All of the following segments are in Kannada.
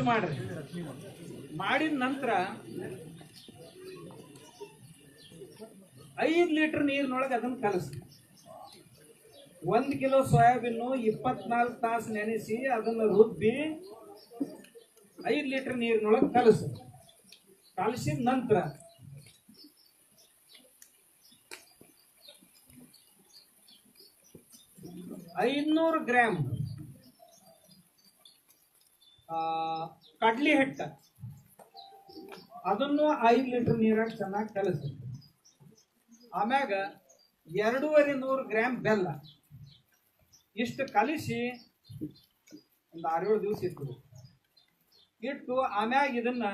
ಮಾಡ್ರಿ. ಮಾಡಿದ ನಂತರ 5 ಲೀಟರ್ ನೀರಿನೊಳಗೆ ಅದನ್ನ ಕಲಸಿ. 1 ಕಿಲೋ ಸೋಯಾಬೀನು 24 ತಾಸು ನೆನೆಸಿ ಅದನ್ನು ರುಬ್ಬಿ 5 ಲೀಟರ್ ನೀರಿನೊಳಗೆ ಕಲಸಿದ ನಂತರ 500 ಗ್ರಾಂ ಕಡ್ಲಿ ಹಿಟ್ಟು ಅದನ್ನು 5 ಲೀಟರ್ ನೀರಾಗ ಚೆನ್ನಾಗಿ ಕಲಸಿ. ಆಮ್ಯಾಗ 250 ಗ್ರಾಂ ಬೆಲ್ಲ ಇಷ್ಟು ಕಲಿಸಿ ಒಂದು 6-7 ದಿವಸ ಇಟ್ಟು ಆಮ್ಯಾಗ ಇದನ್ನ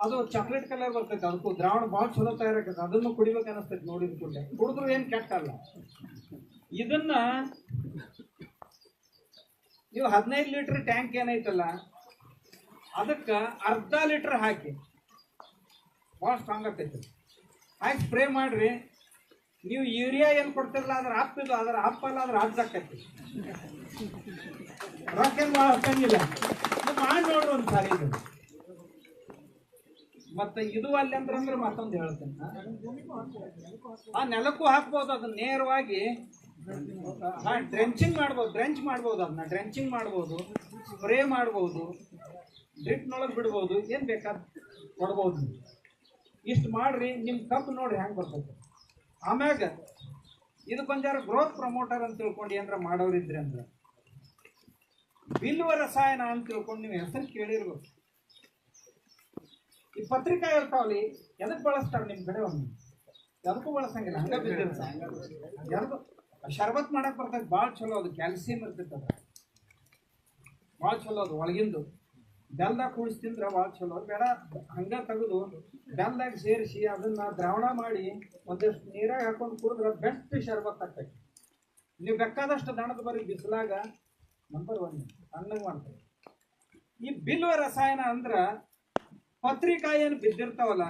ಅದು ಚಾಕ್ಲೇಟ್ ಕಲರ್ ಬರ್ತೈತೆ. ಅದಕ್ಕೂ ದ್ರಾವಣ ಭಾಳ ಚಲೋ ತಯಾರಾಕೈತೆ. ಅದನ್ನು ಕುಡಿಬೇಕು ಅನಿಸ್ತೈತೆ. ನೋಡಿದ ಕೂಡಲೇ ಕುಡಿದ್ರು ಏನು ಕೆಟ್ಟಲ್ಲ. ಇದನ್ನ ನೀವು 15 ಲೀಟರ್ ಟ್ಯಾಂಕ್ ಏನೈತಲ್ಲ ಅದಕ್ಕೆ ಅರ್ಧ ಲೀಟರ್ ಹಾಕಿ ಭಾಳ ಸ್ಟ್ರಾಂಗ್ ಆಗ್ತೈತೆ. ಹಾಕಿ ಸ್ಪ್ರೇ ಮಾಡ್ರಿ. ನೀವು ಯೂರಿಯಾ ಏನು ಕೊಡ್ತಿರಲ್ಲ ಅದ್ರ ಅಪ್ಪಿಲ್ಲ, ಅದ್ರ ಅಪ್ಪಲ್ಲ, ಅದ್ರ ಹಚ್ಚಾಕೈತಿ. ರೊಕ್ಕ ಏನು ಭಾಳ ಹಾಕಂಗಿಲ್ಲ. ಮಾಡಿ ನೋಡ್ರಿ ಒಂದು ಸಾರಿ. ಇದು ಮತ್ತೆ ಇದು ಅಲ್ಲಿ ಅಂದ್ರೆ ಮತ್ತೊಂದು ಹೇಳ್ತೇನೆ. ಆ ನೆಲಕ್ಕೂ ಹಾಕ್ಬೋದು. ಅದನ್ನ ನೇರವಾಗಿ ಡ್ರೆಂಚಿಂಗ್ ಮಾಡ್ಬೋದು. ಅದನ್ನ ಡ್ರೆಂಚಿಂಗ್ ಮಾಡ್ಬೋದು, ಸ್ಪ್ರೇ ಮಾಡ್ಬೋದು, ಡ್ರಿಪ್ನೊಳಗೆ ಬಿಡ್ಬೋದು, ಏನು ಬೇಕಾದ ಕೊಡ್ಬೋದು. ಇಷ್ಟು ಮಾಡ್ರಿ. ನಿಮ್ಮ ಕಬ್ಬು ನೋಡ್ರಿ ಹೆಂಗೆ ಬರ್ತೈತೆ. ಆಮ್ಯಾಗ ಇದಕ್ಕೊಂದಾರ ಗ್ರೋತ್ ಪ್ರಮೋಟರ್ ಅಂತ ತಿಳ್ಕೊಂಡು ಏನಾರ ಮಾಡೋರಿದ್ರಿ ಅಂದ್ರೆ ಬಿಲ್ವ ರಸಾಯನ ಅಂತ ತಿಳ್ಕೊಂಡು ನೀವು ಹೆಸರು ಕೇಳಿರ್ಬೇಕು. ಈ ಪತ್ರಿಕಾ ಇರ್ತಾವಲ್ಲಿ ಎದಕ್ಕೆ ಬಳಸ್ತಾರೆ ನಿಮ್ಮ ಕಡೆ? ಒಂದು ಎದಕ್ಕೂ ಬಳಸಂಗಿಲ್ಲ, ಹಂಗ ಬಿದ್ದಿರ್ತ. ಶರ್ಬತ್ ಮಾಡಕ್ ಬರ್ತೈತೆ. ಭಾಳ ಚಲೋ. ಅದು ಕ್ಯಾಲ್ಸಿಯಂ ಇರ್ತೈತೆ. ಅದ ಭಾಳ ಚಲೋ. ಅದು ಒಳಗಿಂದು ಬೆಲ್ದಾಗ ಕೂಡಿಸಿ ತಿಂದ್ರೆ ಭಾಳ ಚಲೋ. ಬೇಡ ಹಂಗ ತೆಗೆದು ಬೆಲ್ದಾಗ ಸೇರಿಸಿ ಅದನ್ನ ದ್ರಾವಣ ಮಾಡಿ ಒಂದಷ್ಟು ನೀರಾಗ ಹಾಕೊಂಡು ಕುಡಿದ್ರೆ ಬೆಸ್ಟ್ ಶರ್ಬತ್ ಆಗ್ತೈತಿ. ನೀವು ಬೇಕಾದಷ್ಟು ದಣದ ಬರೀ ಬಿಸಿಲಾಗ ನಂಬರ್ 1 ತಣ್ಣಗೆ ಮಾಡ್ತಾರೆ. ಈ ಬಿಲ್ವ ರಸಾಯನ ಅಂದ್ರೆ ಪತ್ರಿಕಾಯಿ ಏನು ಬಿದ್ದಿರ್ತಾವಲ್ಲ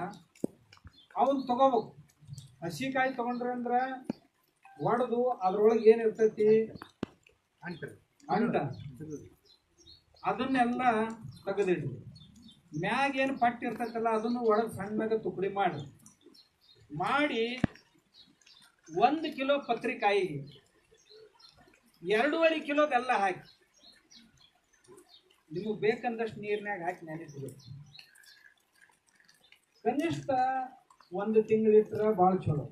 ಅವನ್ನ ತಗೋಬೇಕು. ಹಸಿಕಾಯಿ ತಗೊಂಡ್ರೆ ಅಂದ್ರೆ ಒಡೆದು ಅದ್ರೊಳಗೆ ಏನಿರ್ತೈತಿ ಅಂಟ ಅದನ್ನೆಲ್ಲ ತೆಗೆದಿಡ್ರಿ. ಮ್ಯಾಗ ಏನು ಪಟ್ಟಿ ಇರ್ತೈತಲ್ಲ ಅದನ್ನು ಒಳಗೆ ಸಣ್ಣಗೆ ತುಕಡಿ ಮಾಡಿ 1 ಕಿಲೋ ಪತ್ರಿಕಾಯಿಗೆ 2.5 ಕಿಲೋ ಬೆಲ್ಲ ಹಾಕಿ ನಿಮಗೆ ಬೇಕಂದಷ್ಟು ನೀರಿನಾಗ ಹಾಕಿ ನೆನೆಸಬೇಕು. ಕನಿಷ್ಠ 1 ತಿಂಗಳಿಟ್ರೆ ಭಾಳ ಚಲೋ.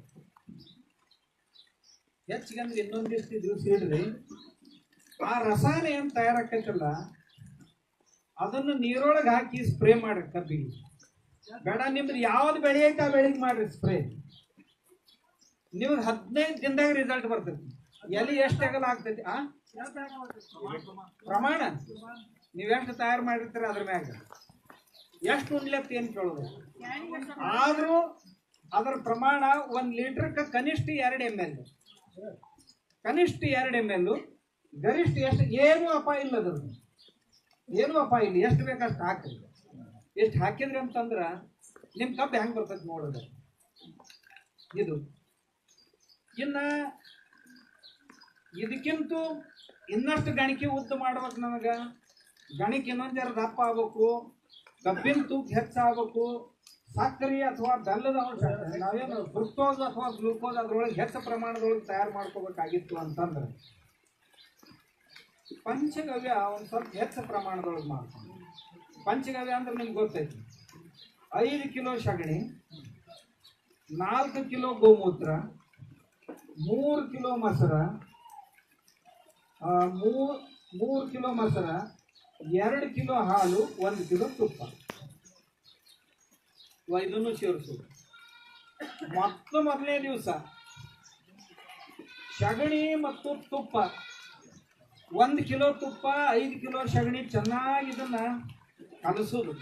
ಹೆಚ್ಚಿಗೆ ಅಂದ್ರೆ ಇನ್ನೊಂದಿಷ್ಟು ದಿವಸ ಇಡ್ರಿ. ಆ ರಸಾಯನ ಏನು ತಯಾರಾಕೈತಲ್ಲ ಅದನ್ನು ನೀರೊಳಗೆ ಹಾಕಿ ಸ್ಪ್ರೇ ಮಾಡ್ರಿ ಕಬ್ಬಿಗೆ. ಬೇಡ ನಿಮ್ದು ಯಾವ್ದು ಬೆಳೆ ಐತೆ ಆ ಬೆಳೆಗೆ ಮಾಡ್ರಿ ಸ್ಪ್ರೇ. ನಿಮ್ಗೆ 15 ದಿನದಾಗ ರಿಸಲ್ಟ್ ಬರ್ತೈತಿ. ಎಲ್ಲಿ ಎಷ್ಟು ಅಗಲ ಆಗ್ತೈತಿ ಪ್ರಮಾಣ ನೀವೆಷ್ಟು ತಯಾರು ಮಾಡಿರ್ತೀರ ಅದ್ರ ಮ್ಯಾಗ ಎಷ್ಟು ಉಣ್ಲತ್ತ ಏನು ಕೇಳೋದು. ಆದ್ರೂ ಅದರ ಪ್ರಮಾಣ 1 ಲೀಟರ್ಗೆ ಕನಿಷ್ಠ 2 ml, ಕನಿಷ್ಠ 2 ml, ಗರಿಷ್ಠ ಎಷ್ಟು ಏನೂ ಅಪಾಯ ಇಲ್ಲ. ಅದ್ರದ್ದು ಏನೂ ಅಪಾಯ ಇಲ್ಲ. ಎಷ್ಟು ಬೇಕಷ್ಟು ಹಾಕ್ರಿ. ಎಷ್ಟು ಹಾಕಿದ್ರಿ ಅಂತಂದ್ರೆ ನಿಮ್ಮ ಕಬ್ಬು ಹೆಂಗೆ ಬರ್ತೈತಿ ನೋಡೋದು. ಇದು ಇನ್ನು ಇದಕ್ಕಿಂತ ಇನ್ನಷ್ಟು ಗಣಿಕೆ ಉದ್ದ ಮಾಡ್ಬೇಕು. ನಮಗೆ ಗಣಿಕೆ ಇನ್ನೊಂದು ಜರ ದಪ್ಪ ಆಗ್ಬೇಕು. ಕಬ್ಬಿನ ತೂಕ ಹೆಚ್ಚಾಗಬೇಕು. ಸಕ್ಕರೆ ಅಥವಾ ಬೆಲ್ಲದ ಅಂಶ ನಾವೇನು ಫ್ರುಕ್ಟೋಸ್ ಅಥವಾ ಗ್ಲೂಕೋಸ್ ಅದ್ರೊಳಗೆ ಹೆಚ್ಚು ಪ್ರಮಾಣದೊಳಗೆ ತಯಾರು ಮಾಡ್ಕೋಬೇಕಾಗಿತ್ತು ಅಂತಂದ್ರೆ ಪಂಚಗವ್ಯ ಒಂದು ಸ್ವಲ್ಪ ಹೆಚ್ಚು ಪ್ರಮಾಣದೊಳಗೆ ಮಾಡ್ಕೊಂಡು. ಪಂಚಗವ್ಯ ಅಂದ್ರೆ ನಿಮ್ಗೆ ಗೊತ್ತೈತಿ. 5 ಕಿಲೋ ಸಗಣಿ, 4 ಕಿಲೋ ಗೋಮೂತ್ರ, 3 ಕಿಲೋ ಮೊಸರ, 3 ಕಿಲೋ ಮೊಸರ, 2 ಕಿಲೋ ಹಾಲು, 1 ಕಿಲೋ ತುಪ್ಪ, ಇದನ್ನು ಸೇರಿಸೋದು. ಮೊದಲನೇ ದಿವಸ ಸಗಣಿ ಮತ್ತು ತುಪ್ಪ 1 ಕಿಲೋ ತುಪ್ಪ, 5 ಕಿಲೋ ಸಗಣಿ ಚೆನ್ನಾಗಿ ಇದನ್ನ ಕಲಸೋದು.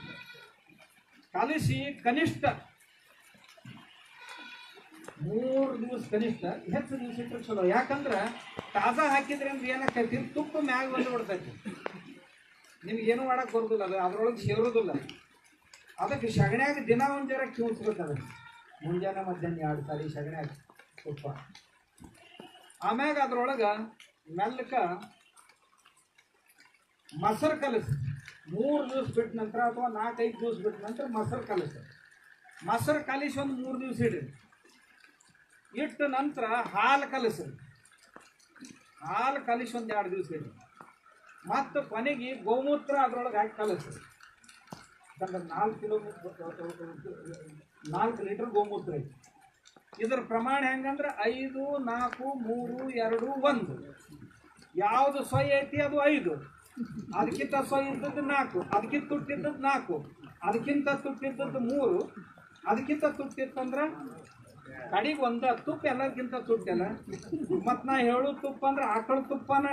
ಕಲಿಸಿ ಕನಿಷ್ಠ 3 ದಿವಸ, ಕನಿಷ್ಠ ಹೆಚ್ಚು ದಿವಸ ಇಟ್ಟರೆ ಚಲೋ. ಯಾಕಂದ್ರೆ ತಾಜಾ ಹಾಕಿದ್ರೆ ಅಂದ್ರೆ ಏನಾಕೈತಿ, ತುಪ್ಪ ಮ್ಯಾಗ ಬಂದು ಬಿಡ್ತೈತಿ. ನಿಮ್ಗೇನು ಮಾಡಕ್ಕೆ ಬರೋದಿಲ್ಲ. ಅದು ಅದ್ರೊಳಗೆ ಸೇರೋದಿಲ್ಲ. ಅದಕ್ಕೆ ಸಗಣ್ಯಾಗ ದಿನ ಒಂದು ಜರ ಕಿವುಸ್ಬೇಕು. ಅದನ್ನು ಮುಂಜಾನೆ ಮಧ್ಯಾಹ್ನ 2 ಸಾರಿ ಸಗಣ್ಯಾಗ ತುಪ್ಪ. ಆಮ್ಯಾಗ ಅದ್ರೊಳಗೆ ಮೆಲ್ಲಕ ಮೊಸರು ಕಲಸಿ. 3 ದಿವಸ ಬಿಟ್ಟ ನಂತರ ಅಥವಾ 4-5 ದಿವಸ ಬಿಟ್ಟ ನಂತರ ಮೊಸರು ಕಲಿಸ್ರಿ. ಮೊಸರು ಕಲಿಸಿ ಒಂದು 3 ದಿವಸ ಇಡ್ರಿ. ಇಟ್ಟ ನಂತರ ಹಾಲು ಕಲಿಸ್ರಿ. ಹಾಲು ಕಲಿಸಿ ಒಂದು 2 ದಿವಸ ಇಡ್ರಿ. ಮತ್ತು ಕೊನೆಗೆ ಗೋಮೂತ್ರ ಅದರೊಳಗೆ ಹಾಕಿ ಕಲಿಸ್ರಿ. ಯಾಕಂದ್ರೆ 4 ಲೀಟರ್ ಗೋಮೂತ್ರ ಐತಿ. ಇದರ ಪ್ರಮಾಣ ಹೆಂಗಂದ್ರೆ 5, 4, 3, 2, 1. ಯಾವುದು ಸೊಯ್ ಐತಿ ಅದು 5, ಅದಕ್ಕಿಂತ ಸೊಯ್ ಇದ್ದದ್ದು 4, ಅದಕ್ಕಿಂತ ತುಟ್ಟಿದ್ದದ್ದು 4, ಅದಕ್ಕಿಂತ ತುಟ್ಟಿದ್ದದ್ದು 3, ಅದಕ್ಕಿಂತ ತುಟ್ಟಿತ್ತಂದ್ರೆ ಕಡೆಗೆ ಒಂದು ತುಪ್ಪ ಎಲ್ಲರಿಗಿಂತ ತುಟ್ಟಲ್ಲ. ಮತ್ತು ನಾ ಹೇಳು ತುಪ್ಪ ಅಂದ್ರೆ ಆಕಳ ತುಪ್ಪನ,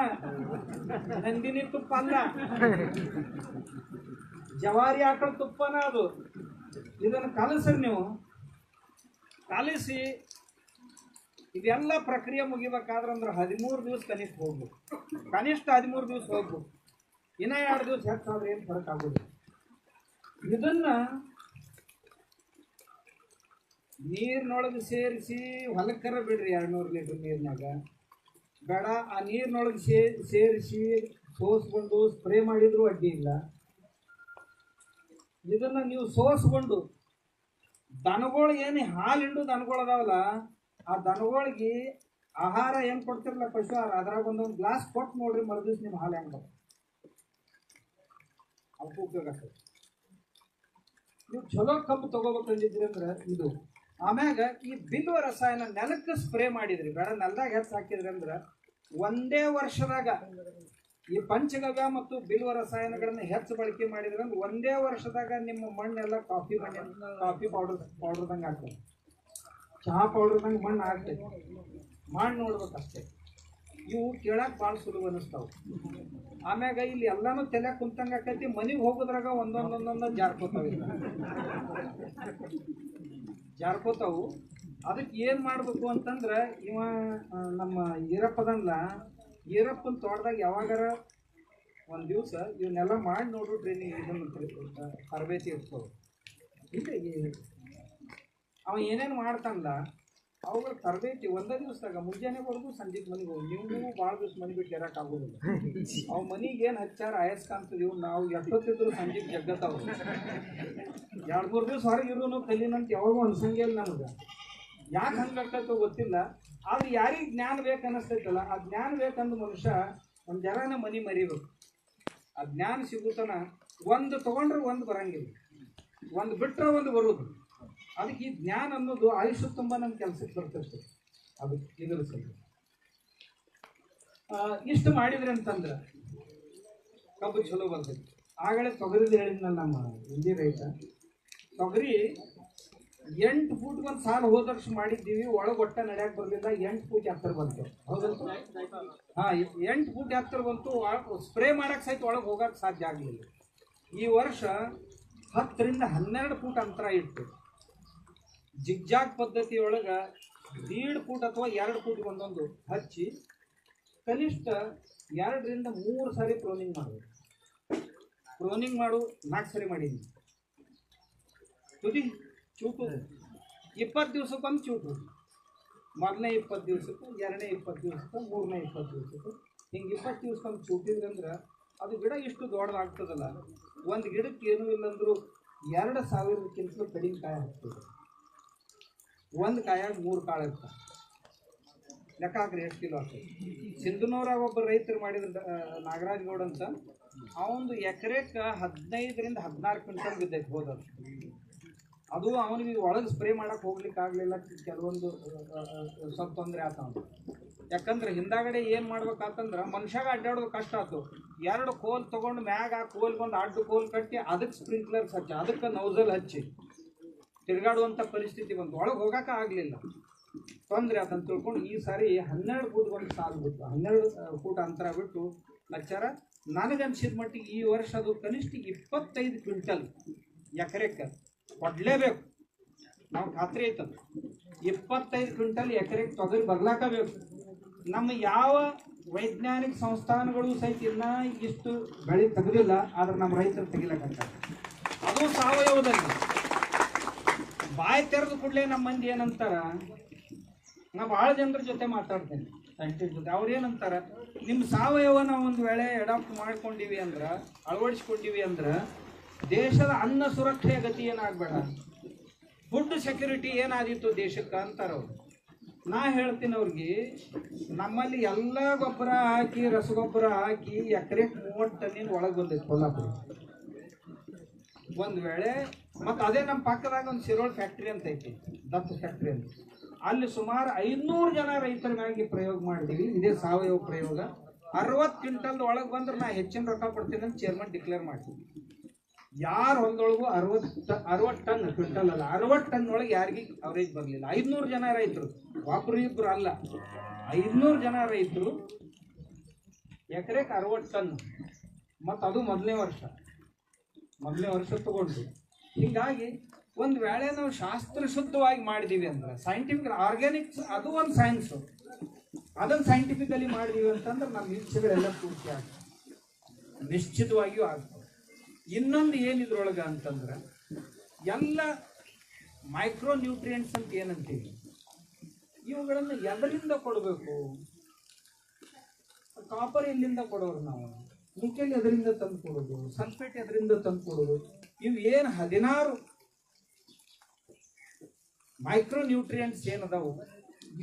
ನಂದಿನಿ ತುಪ್ಪ ಅಲ್ಲ, ಜವಾರಿ ಆಕಳ ತುಪ್ಪನ ಅದು. ಇದನ್ನು ಕಲಿಸ್ರಿ ನೀವು. ಕಲಿಸಿ ಇದೆಲ್ಲ ಪ್ರಕ್ರಿಯೆ ಮುಗಿಬೇಕಾದ್ರೆ ಅಂದ್ರೆ 13 ದಿವಸ ಕನಿಷ್ಠ ಹೋಗ್ಬೇಕು. ಕನಿಷ್ಠ 13 ದಿವಸ ಹೋಗ್ಬೇಕು. ಇನ್ನ 2 ದಿವಸ ಹೆಚ್ಚಾದ್ರೆ ಏನು ಫರಕ್ ಆಗೋದು. ಇದನ್ನ ನೀರಿನೊಳಗೆ ಸೇರಿಸಿ ಹೊಲಕ್ಕರ ಬಿಡ್ರಿ. 200 ಲೀಟರ್ ನೀರಿನಾಗ ಬೇಡ. ಆ ನೀರಿನೊಳಗೆ ಸೇರಿಸಿ ಸೋಸ್ಕೊಂಡು ಸ್ಪ್ರೇ ಮಾಡಿದ್ರು ಅಡ್ಡಿ ಇಲ್ಲ. ಇದನ್ನ ನೀವು ಸೋಸ್ಕೊಂಡು ದನಗಳು ಏನು ಹಾಲು ಹಿಂಡು ದನಗಳು ಅದಾವಲ್ಲ, ಆ ದನಗಳಿಗೆ ಆಹಾರ ಏನು ಕೊಡ್ತಿರಲ್ಲ ಪಶು ಆಹಾರ, ಅದ್ರಾಗ ಒಂದೊಂದು ಗ್ಲಾಸ್ ಕೊಟ್ಟು ನೋಡ್ರಿ, ಮರುದಿವ್ಸ ನಿಮ್ಮ ಹಾಲು ಹೆಂಗೆ ಅವಕ್ಕೂ ಉಪಯೋಗ ಆಗ್ತದೆ. ನೀವು ಚಲೋ ಕಬ್ಬು ತಗೋಬೇಕಂದಿದ್ರಿ ಅಂದ್ರೆ ಇದು. ಆಮ್ಯಾಗ ಈ ಬಿಲ್ವ ರಸಾಯನ ನೆಲಕ್ಕೆ ಸ್ಪ್ರೇ ಮಾಡಿದ್ರಿ, ಬೇಡ ನೆಲದಾಗ ಹೆಚ್ಚು ಹಾಕಿದ್ರಿ ಅಂದ್ರೆ ಒಂದೇ ವರ್ಷದಾಗ ಈ ಪಂಚಗವ್ಯ ಮತ್ತು ಬಿಲ್ವ ರಸಾಯನಗಳನ್ನ ಹೆಚ್ಚು ಬಳಕೆ ಮಾಡಿದ್ರೆ ಅಂದ್ರೆ ಒಂದೇ ವರ್ಷದಾಗ ನಿಮ್ಮ ಮಣ್ಣೆಲ್ಲ ಕಾಫಿ ಪೌಡರ್ದಂಗೆ ಆಗ್ತದೆ. ಚಹಾ ಪೌಡರ್ದಂಗೆ ಮಣ್ಣು ಆಗ್ತದೆ. ಮಾಡಿ ನೋಡ್ಬೇಕಷ್ಟೇ. ಇವು ಕೇಳಕ್ಕೆ ಭಾಳ ಸುಲಭ ಅನ್ನಿಸ್ತಾವೆ. ಆಮ್ಯಾಗ ಇಲ್ಲಿ ಎಲ್ಲಾನು ತಲೆ ಕುಂತಂಗೆ ಆಕೈತಿ. ಮನೆಗೆ ಹೋಗೋದ್ರಾಗ ಒಂದೊಂದೊಂದೊಂದು ಜಾರ್ಕೋತಾವು. ಅದಕ್ಕೆ ಏನು ಮಾಡಬೇಕು ಅಂತಂದ್ರೆ, ಇವ ನಮ್ಮ ಈರಪ್ಪದಲ್ಲ, ಈರಪ್ಪನ ತೋಟದಾಗ ಯಾವಾಗಾರ ಒಂದು ದಿವಸ ಇವನ್ನೆಲ್ಲ ಮಾಡಿ ನೋಡ್ಬಿಟ್ರಿ ನೀವು. ಇದನ್ನು ತರಬೇತಿ ಇರ್ತವೆ. ಇಲ್ಲ ಅವ ಏನೇನು ಮಾಡ್ತಾನಲ್ಲ ಅವುಗಳ ತರಬೇತಿ ಒಂದೇ ದಿವಸದಾಗ ಮುಂಜಾನೆ ಬರೋದು ಸಂಜೆಗೆ ಮನೆಗೆ ಹೋಗಿ. ನೀವು ಭಾಳ ದಿವಸ ಮನೆ ಬಿಟ್ಟು ಇರೋಕ್ಕಾಗೋದಿಲ್ಲ. ಅವ್ ಮನೆಗೆ ಏನು ಹಚ್ಚಾರ ಆಯಸ್ಕಾಂತದೀವು ನಾವು ಎಷ್ಟೊತ್ತಿದ್ರು ಸಂಜೆಗೆ ಜಗ್ಗತ್ತಾವ. 2-3 ದಿವಸ ಹೊರಗೆ ಇರೋನು ಕಲೀನಂತ ಯಾವಾಗೂ ಅನ್ಸಂಗೇ ಇಲ್ಲ ನಮ್ಗೆ. ಯಾಕೆ ಹಂಗಾಗ್ತೈತೋ ಗೊತ್ತಿಲ್ಲ. ಆದ್ರೆ ಯಾರಿಗೆ ಜ್ಞಾನ ಬೇಕು ಅನ್ನಿಸ್ತೈತಲ್ಲ, ಆ ಜ್ಞಾನ ಬೇಕಂದು ಮನುಷ್ಯ ಒಂದು ಜರಾನ ಮನೆ ಮರಿಬೇಕು. ಆ ಜ್ಞಾನ ಸಿಗುತ್ತಾನ. ಒಂದು ತೊಗೊಂಡ್ರೆ ಒಂದು ಬರಂಗಿಲ್ಲ, ಒಂದು ಬಿಟ್ಟರೆ ಒಂದು ಬರೋದು. ಅದಕ್ಕೆ ಈ ಜ್ಞಾನ ಅನ್ನೋದು ಆಯುಷ್ಯ ತುಂಬ ನಮ್ಮ ಕೆಲಸಕ್ಕೆ ಬರ್ತೈತೆ. ಅದು ಇದರ ಸಲ ಇಷ್ಟು ಮಾಡಿದ್ರಿ ಅಂತಂದ್ರೆ ಕಬ್ಬು ಚಲೋ ಬರ್ತೈತಿ. ಆಗಲೇ ತೊಗರಿದು ಹೇಳಿದ್ನಲ್ಲ ನಮ್ಮ ಹಿಂದಿ ರೈತ, ತೊಗರಿ 8 ಫೂಟ್ ಒಂದು ಸಾಲ ಹೋದ ವರ್ಷ ಮಾಡಿದ್ದೀವಿ. ಒಳಗೆ ಒಟ್ಟ ನಡೆಯಕ್ಕೆ ಬರಲಿಲ್ಲ. 8 ಫೂಟ್ ಎತ್ತರ ಬಂತು. ಹೌದಂತ? ಹಾಂ, 8 ಫೂಟ್ ಎತ್ತರ ಬಂತು. ಸ್ಪ್ರೇ ಮಾಡಕ್ಕೆ ಸಹಿತ ಒಳಗೆ ಹೋಗಕ್ಕೆ ಸಾಧ್ಯ ಆಗಲಿಲ್ಲ. ಈ ವರ್ಷ 10ರಿಂದ 12 ಫೂಟ್ ಅಂತರ ಇಟ್ಟು ಜಿಗ್ಜಾಗ್ ಪದ್ಧತಿಯೊಳಗೆ 1.5 ಫೂಟ್ ಅಥವಾ 2 ಫೂಟ್ ಒಂದೊಂದು ಹಚ್ಚಿ ಕನಿಷ್ಠ 2ರಿಂದ 3 ಸಾರಿ ಪ್ರೋನಿಂಗ್ ಮಾಡಬೇಕು. ಪ್ರೋನಿಂಗ್ 4 ಸಾರಿ ಮಾಡೀನಿ. ತುದಿ ಚೂಟು 20 ದಿವಸಕ್ಕೊಮ್ಮೆ ಚೂಟು. ಮೊದಲನೇ 20 ದಿವಸಕ್ಕೆ, ಎರಡನೇ 20 ದಿವಸಕ್ಕೆ, ಮೂರನೇ 20 ದಿವಸಕ್ಕೆ, ಹಿಂಗೆ 20 ದಿವಸಕ್ಕೊಮ್ಮೆ ಚೂಟಿದ್ರಂದ್ರೆ ಅದು ಗಿಡ ಇಷ್ಟು ದೊಡ್ಡದಾಗ್ತದಲ್ಲ. ಒಂದು ಗಿಡಕ್ಕೆ ಏನೂ ಇಲ್ಲಂದ್ರೂ 2000ಕ್ಕಿಂತಲೂ ಕಡಿಮೆ ಕಾಯಿ ಹಾಕ್ತದೆ. ಒಂದು ಕಾಯಾಗ 3 ಕಾಳು ಇರ್ತಾವೆ. ಲೆಕ್ಕ ಹಾಕ್ರಿ ಎಷ್ಟು ಕಿಲೋ ಆಗ್ತದೆ. ಸಿಂಧನೂರಾಗ ಒಬ್ಬ ರೈತರು ಮಾಡಿದ್ರು, ನಾಗರಾಜ್ ಗೌಡ್ ಅಂತ. ಅವನು ಎಕರೆಕ್ಕೆ 15ರಿಂದ 16 ಕ್ವಿಂಟಲ್ ಬಿದ್ದೈತೆ ಹೋದ. ಅದು ಅವನಿಗೆ ಒಳಗೆ ಸ್ಪ್ರೇ ಮಾಡಕ್ಕೆ ಹೋಗ್ಲಿಕ್ಕೆ ಆಗಲಿಲ್ಲ. ಕೆಲವೊಂದು ಸ್ವಲ್ಪ ತೊಂದರೆ ಆತ. ಯಾಕಂದ್ರೆ ಹಿಂದಾಗಡೆ ಏನು ಮಾಡ್ಬೇಕಾತಂದ್ರೆ ಮನುಷ್ಯಾಗ ಅಡ್ಡಾಡೋದು ಕಷ್ಟ ಆಯ್ತು. 2 ಕೋಲ್ ತೊಗೊಂಡು ಮ್ಯಾಗ ಆ ಕೋಲ್ಗೊಂದು ಅಡ್ಡು ಕೋಲ್ ಕಟ್ಟಿ ಅದಕ್ಕೆ ಸ್ಪ್ರಿಂಕ್ಲರ್ಸ್ ಹಚ್ಚಿ ಅದಕ್ಕೆ ನೌಸಲ್ ಹಚ್ಚಿ ತಿರುಗಾಡುವಂಥ ಪರಿಸ್ಥಿತಿ ಬಂತು. ಒಳಗೆ ಹೋಗೋಕೆ ಆಗಲಿಲ್ಲ. ತೊಂದರೆ ಆತಂತ ತಿಳ್ಕೊಂಡು ಈ ಸಾರಿ 12 ಫೂಟ್ ಒಂದು ಸಾಲು ಬಿಟ್ಟು 12 ಫೂಟ್ ಅಂತರ ಬಿಟ್ಟು ಲಚ್ಚಾರ. ನನಗನ್ಸಿದ ಮಟ್ಟಿಗೆ ಈ ವರ್ಷ ಅದು ಕನಿಷ್ಠ 25 ಕ್ವಿಂಟಲ್ ಎಕರೆಕ್ಕೆ ಕೊಡಲೇಬೇಕು. ನಾವು ಖಾತ್ರಿ ಐತದ 25 ಕ್ವಿಂಟಲ್ ಎಕರೆಗೆ ತೊಗರಿ ಬರ್ಲಾಕಬೇಕು. ನಮ್ಮ ಯಾವ ವೈಜ್ಞಾನಿಕ ಸಂಸ್ಥಾನಗಳು ಸಹಿತ ಇನ್ನೂ ಇಷ್ಟು ಬೆಳೆ ತೆಗೆದಿಲ್ಲ. ಆದ್ರೆ ನಮ್ಮ ರೈತರು ತೆಗಿಲಕ್ಕಂತಾರೆ. ಅದು ಸಾವಯವದಲ್ಲಿ ಬಾಯಿ ತೆರೆದು ಕೂಡಲೇ ನಮ್ಮ ಮಂದಿ ಏನಂತಾರ, ನಾ ಭಾಳ ಜನರ ಜೊತೆ ಮಾತಾಡ್ತೇನೆ, ಸೈಂಟಿಸ್ಟ್ ಜೊತೆ. ಅವ್ರು ಏನಂತಾರ, ನಿಮ್ಮ ಸಾವಯವ ನಾವು ಒಂದು ವೇಳೆ ಅಡಾಪ್ಟ್ ಮಾಡ್ಕೊಂಡಿವಿ ಅಂದ್ರೆ, ಅಳವಡಿಸ್ಕೊಂಡಿವಿ ಅಂದ್ರೆ ದೇಶದ ಅನ್ನ ಸುರಕ್ಷೆಯ ಗತಿ ಏನಾಗಬೇಡ, ಫುಡ್ ಸೆಕ್ಯೂರಿಟಿ ಏನಾದಿತ್ತು ದೇಶಕ್ಕೆ ಅಂತಾರ ಅವ್ರು. ನಾ ಹೇಳ್ತೀನಿ ಅವ್ರಿಗೆ, ನಮ್ಮಲ್ಲಿ ಎಲ್ಲ ಗೊಬ್ಬರ ಹಾಕಿ ರಸಗೊಬ್ಬರ ಹಾಕಿ ಎಕರೆಗೆ 30 ಟನ್ನಿನ ಒಳಗೆ ಬಂದೈತೆ ಕೊಲ್ಲಾಪುರ. ಒಂದು ವೇಳೆ ಮತ್ತು ಅದೇ ನಮ್ಮ ಪಕ್ಕದಾಗ ಒಂದು ಸಿರೋಳ್ ಫ್ಯಾಕ್ಟ್ರಿ ಅಂತ ಐತಿ, ದತ್ತ ಫ್ಯಾಕ್ಟ್ರಿ ಅಂತ. ಅಲ್ಲಿ ಸುಮಾರು 500 ಜನ ರೈತರ ಮ್ಯಾಗಿ ಪ್ರಯೋಗ ಮಾಡಿದೀವಿ, ಇದೇ ಸಾವಯವ ಪ್ರಯೋಗ. 60 ಕ್ವಿಂಟಲ್ ಒಳಗೆ ಬಂದ್ರೆ ನಾ ಹೆಚ್ಚಿನ ರೊಕ್ಕ ಕೊಡ್ತೀನಿ ಅಂತ ಚೇರ್ಮನ್ ಡಿಕ್ಲೇರ್ ಮಾಡ್ತೀವಿ. ಯಾರು ಹೊಲದೊಳಗೂ 60 ಟನ್ ಕ್ವಿಂಟಲ್ ಅಲ್ಲ, 60 ಟನ್ ಒಳಗೆ ಯಾರಿಗೆ ಅವರೇಜ್ ಬರಲಿಲ್ಲ. 500 ಜನ ರೈತರು, ಒಬ್ರು ಇಬ್ರು ಅಲ್ಲ, 500 ಜನ ರೈತರು ಎಕರೆಗೆ 60 ಟನ್. ಮತ್ತು ಅದು ಮೊದಲನೇ ವರ್ಷ ತಗೊಂಡು. ಹೀಗಾಗಿ ಒಂದು ವೇಳೆ ನಾವು ಶಾಸ್ತ್ರ ಶುದ್ಧವಾಗಿ ಮಾಡಿದೀವಿ ಅಂದ್ರೆ, ಸೈಂಟಿಫಿಕ್ ಆರ್ಗ್ಯಾನಿಕ್ಸ್ ಅದು ಒಂದು ಸೈನ್ಸು, ಅದನ್ನು ಸೈಂಟಿಫಿಕಲಿ ಮಾಡಿದೀವಿ ಅಂತಂದ್ರೆ ನಮ್ಮ ಇಚ್ಛೆಗಳೆಲ್ಲ ಪೂರ್ತಿ ಆಗ್ತವೆ, ನಿಶ್ಚಿತವಾಗಿಯೂ ಆಗ್ತವೆ. ಇನ್ನೊಂದು ಏನಿದ್ರೊಳಗೆ ಅಂತಂದ್ರೆ, ಎಲ್ಲ ಮೈಕ್ರೋ ನ್ಯೂಟ್ರಿಯೆಂಟ್ಸ್ ಅಂತ ಏನಂತೀವಿ, ಇವುಗಳನ್ನು ಎದರಿಂದ ಕೊಡಬೇಕು? ಕಾಪರ್ ಎಲ್ಲಿಂದ ಕೊಡೋರು ನಾವು, ನಿಕೆಲ್ ಎದರಿಂದ ತಂದು ಕೊಡೋದು, ಸಲ್ಫೇಟ್ ಎದರಿಂದ ತಂದು ಕೊಡೋದು? ಇವು ಏನು 16 ಮೈಕ್ರೋ ನ್ಯೂಟ್ರಿಯೆಂಟ್ಸ್ ಏನದಾವು,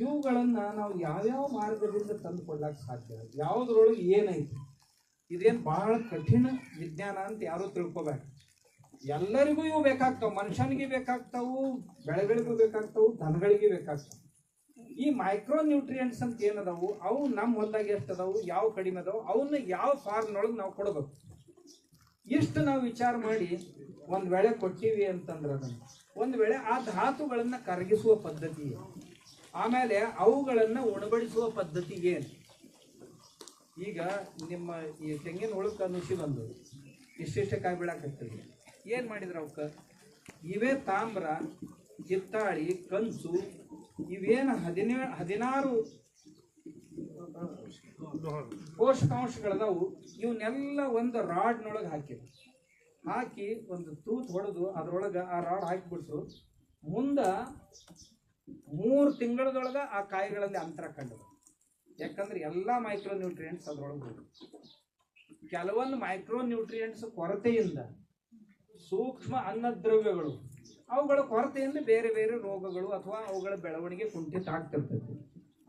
ಇವುಗಳನ್ನು ನಾವು ಯಾವ್ಯಾವ ಮಾರ್ಗದಿಂದ ತಂದು ಕೊಡ್ಲಾಕ ಸಾಧ್ಯ? ಯಾವುದ್ರೊಳಗೆ ಏನೈತಿ? ಇದೇನು ಬಹಳ ಕಠಿಣ ವಿಜ್ಞಾನ ಅಂತ ಯಾರೂ ತಿಳ್ಕೊಬೇಕು. ಎಲ್ಲರಿಗೂ ಇವು ಬೇಕಾಗ್ತಾವೆ, ಮನುಷ್ಯನಿಗೆ ಬೇಕಾಗ್ತಾವು, ಬೆಳೆಗಳಿಗೂ ಬೇಕಾಗ್ತಾವು, ದನಗಳಿಗೆ ಬೇಕಾಗ್ತಾವೆ. ಈ ಮೈಕ್ರೋ ನ್ಯೂಟ್ರಿಯೆಂಟ್ಸ್ ಅಂತ ಏನದಾವು, ಅವು ನಮ್ಮ ಹೊಲದಾಗ ಎಷ್ಟು ಅದಾವು, ಯಾವ ಕಡಿಮೆ ಅದಾವು, ಅವನ್ನ ಯಾವ ಫಾರ್ಮ್ನೊಳಗೆ ನಾವು ಕೊಡಬೇಕು. ಇಷ್ಟು ನಾವು ವಿಚಾರ ಮಾಡಿ ಒಂದು ವೇಳೆ ಕೊಟ್ಟಿವಿ ಅಂತಂದ್ರೆ, ಅದನ್ನು ಒಂದು ವೇಳೆ ಆ ಧಾತುಗಳನ್ನು ಕರಗಿಸುವ ಪದ್ಧತಿ ಏನು, ಆಮೇಲೆ ಅವುಗಳನ್ನು ಉಣಬಡಿಸುವ ಪದ್ಧತಿ ಏನು? ಈಗ ನಿಮ್ಮ ಈ ತೆಂಗಿನ ಹುಳಕ್ಕೆ ನುಸಿ ಬಂದು ಇಷ್ಟಿಷ್ಟೇ ಕಾಯಿ ಬೀಳಾಕತ್ತೀವಿ, ಏನು ಮಾಡಿದ್ರು ಅವಕ್ಕೆ? ಇವೇ ತಾಮ್ರ, ಹಿತ್ತಾಳಿ, ಕಂಚು, ಇವೇನು 16 ಪೋಷಕಾಂಶಗಳದಾವು, ಇವನ್ನೆಲ್ಲ ಒಂದು ರಾಡ್ನೊಳಗೆ ಹಾಕಿ ಒಂದು ತೂತ್ ಹೊಡೆದು ಅದರೊಳಗೆ ಆ ರಾಡ್ ಹಾಕಿಬಿಟ್ರು. ಮುಂದೆ 3 ತಿಂಗಳದೊಳಗೆ ಆ ಕಾಯಿಗಳಲ್ಲಿ ಅಂತರ ಕಂಡು. ಯಾಕಂದ್ರೆ ಎಲ್ಲ ಮೈಕ್ರೋ ನ್ಯೂಟ್ರಿಯೆಂಟ್ಸ್ ಅದರೊಳಗೆ. ಕೆಲವೊಂದು ಮೈಕ್ರೋ ನ್ಯೂಟ್ರಿಯೆಂಟ್ಸ್ ಕೊರತೆಯಿಂದ, ಸೂಕ್ಷ್ಮ ಅನ್ನದ್ರವ್ಯಗಳು ಅವುಗಳ ಕೊರತೆಯಿಂದ ಬೇರೆ ಬೇರೆ ರೋಗಗಳು ಅಥವಾ ಅವುಗಳ ಬೆಳವಣಿಗೆ ಕುಂಠಿತ ಆಗ್ತಿರ್ತೈತಿ.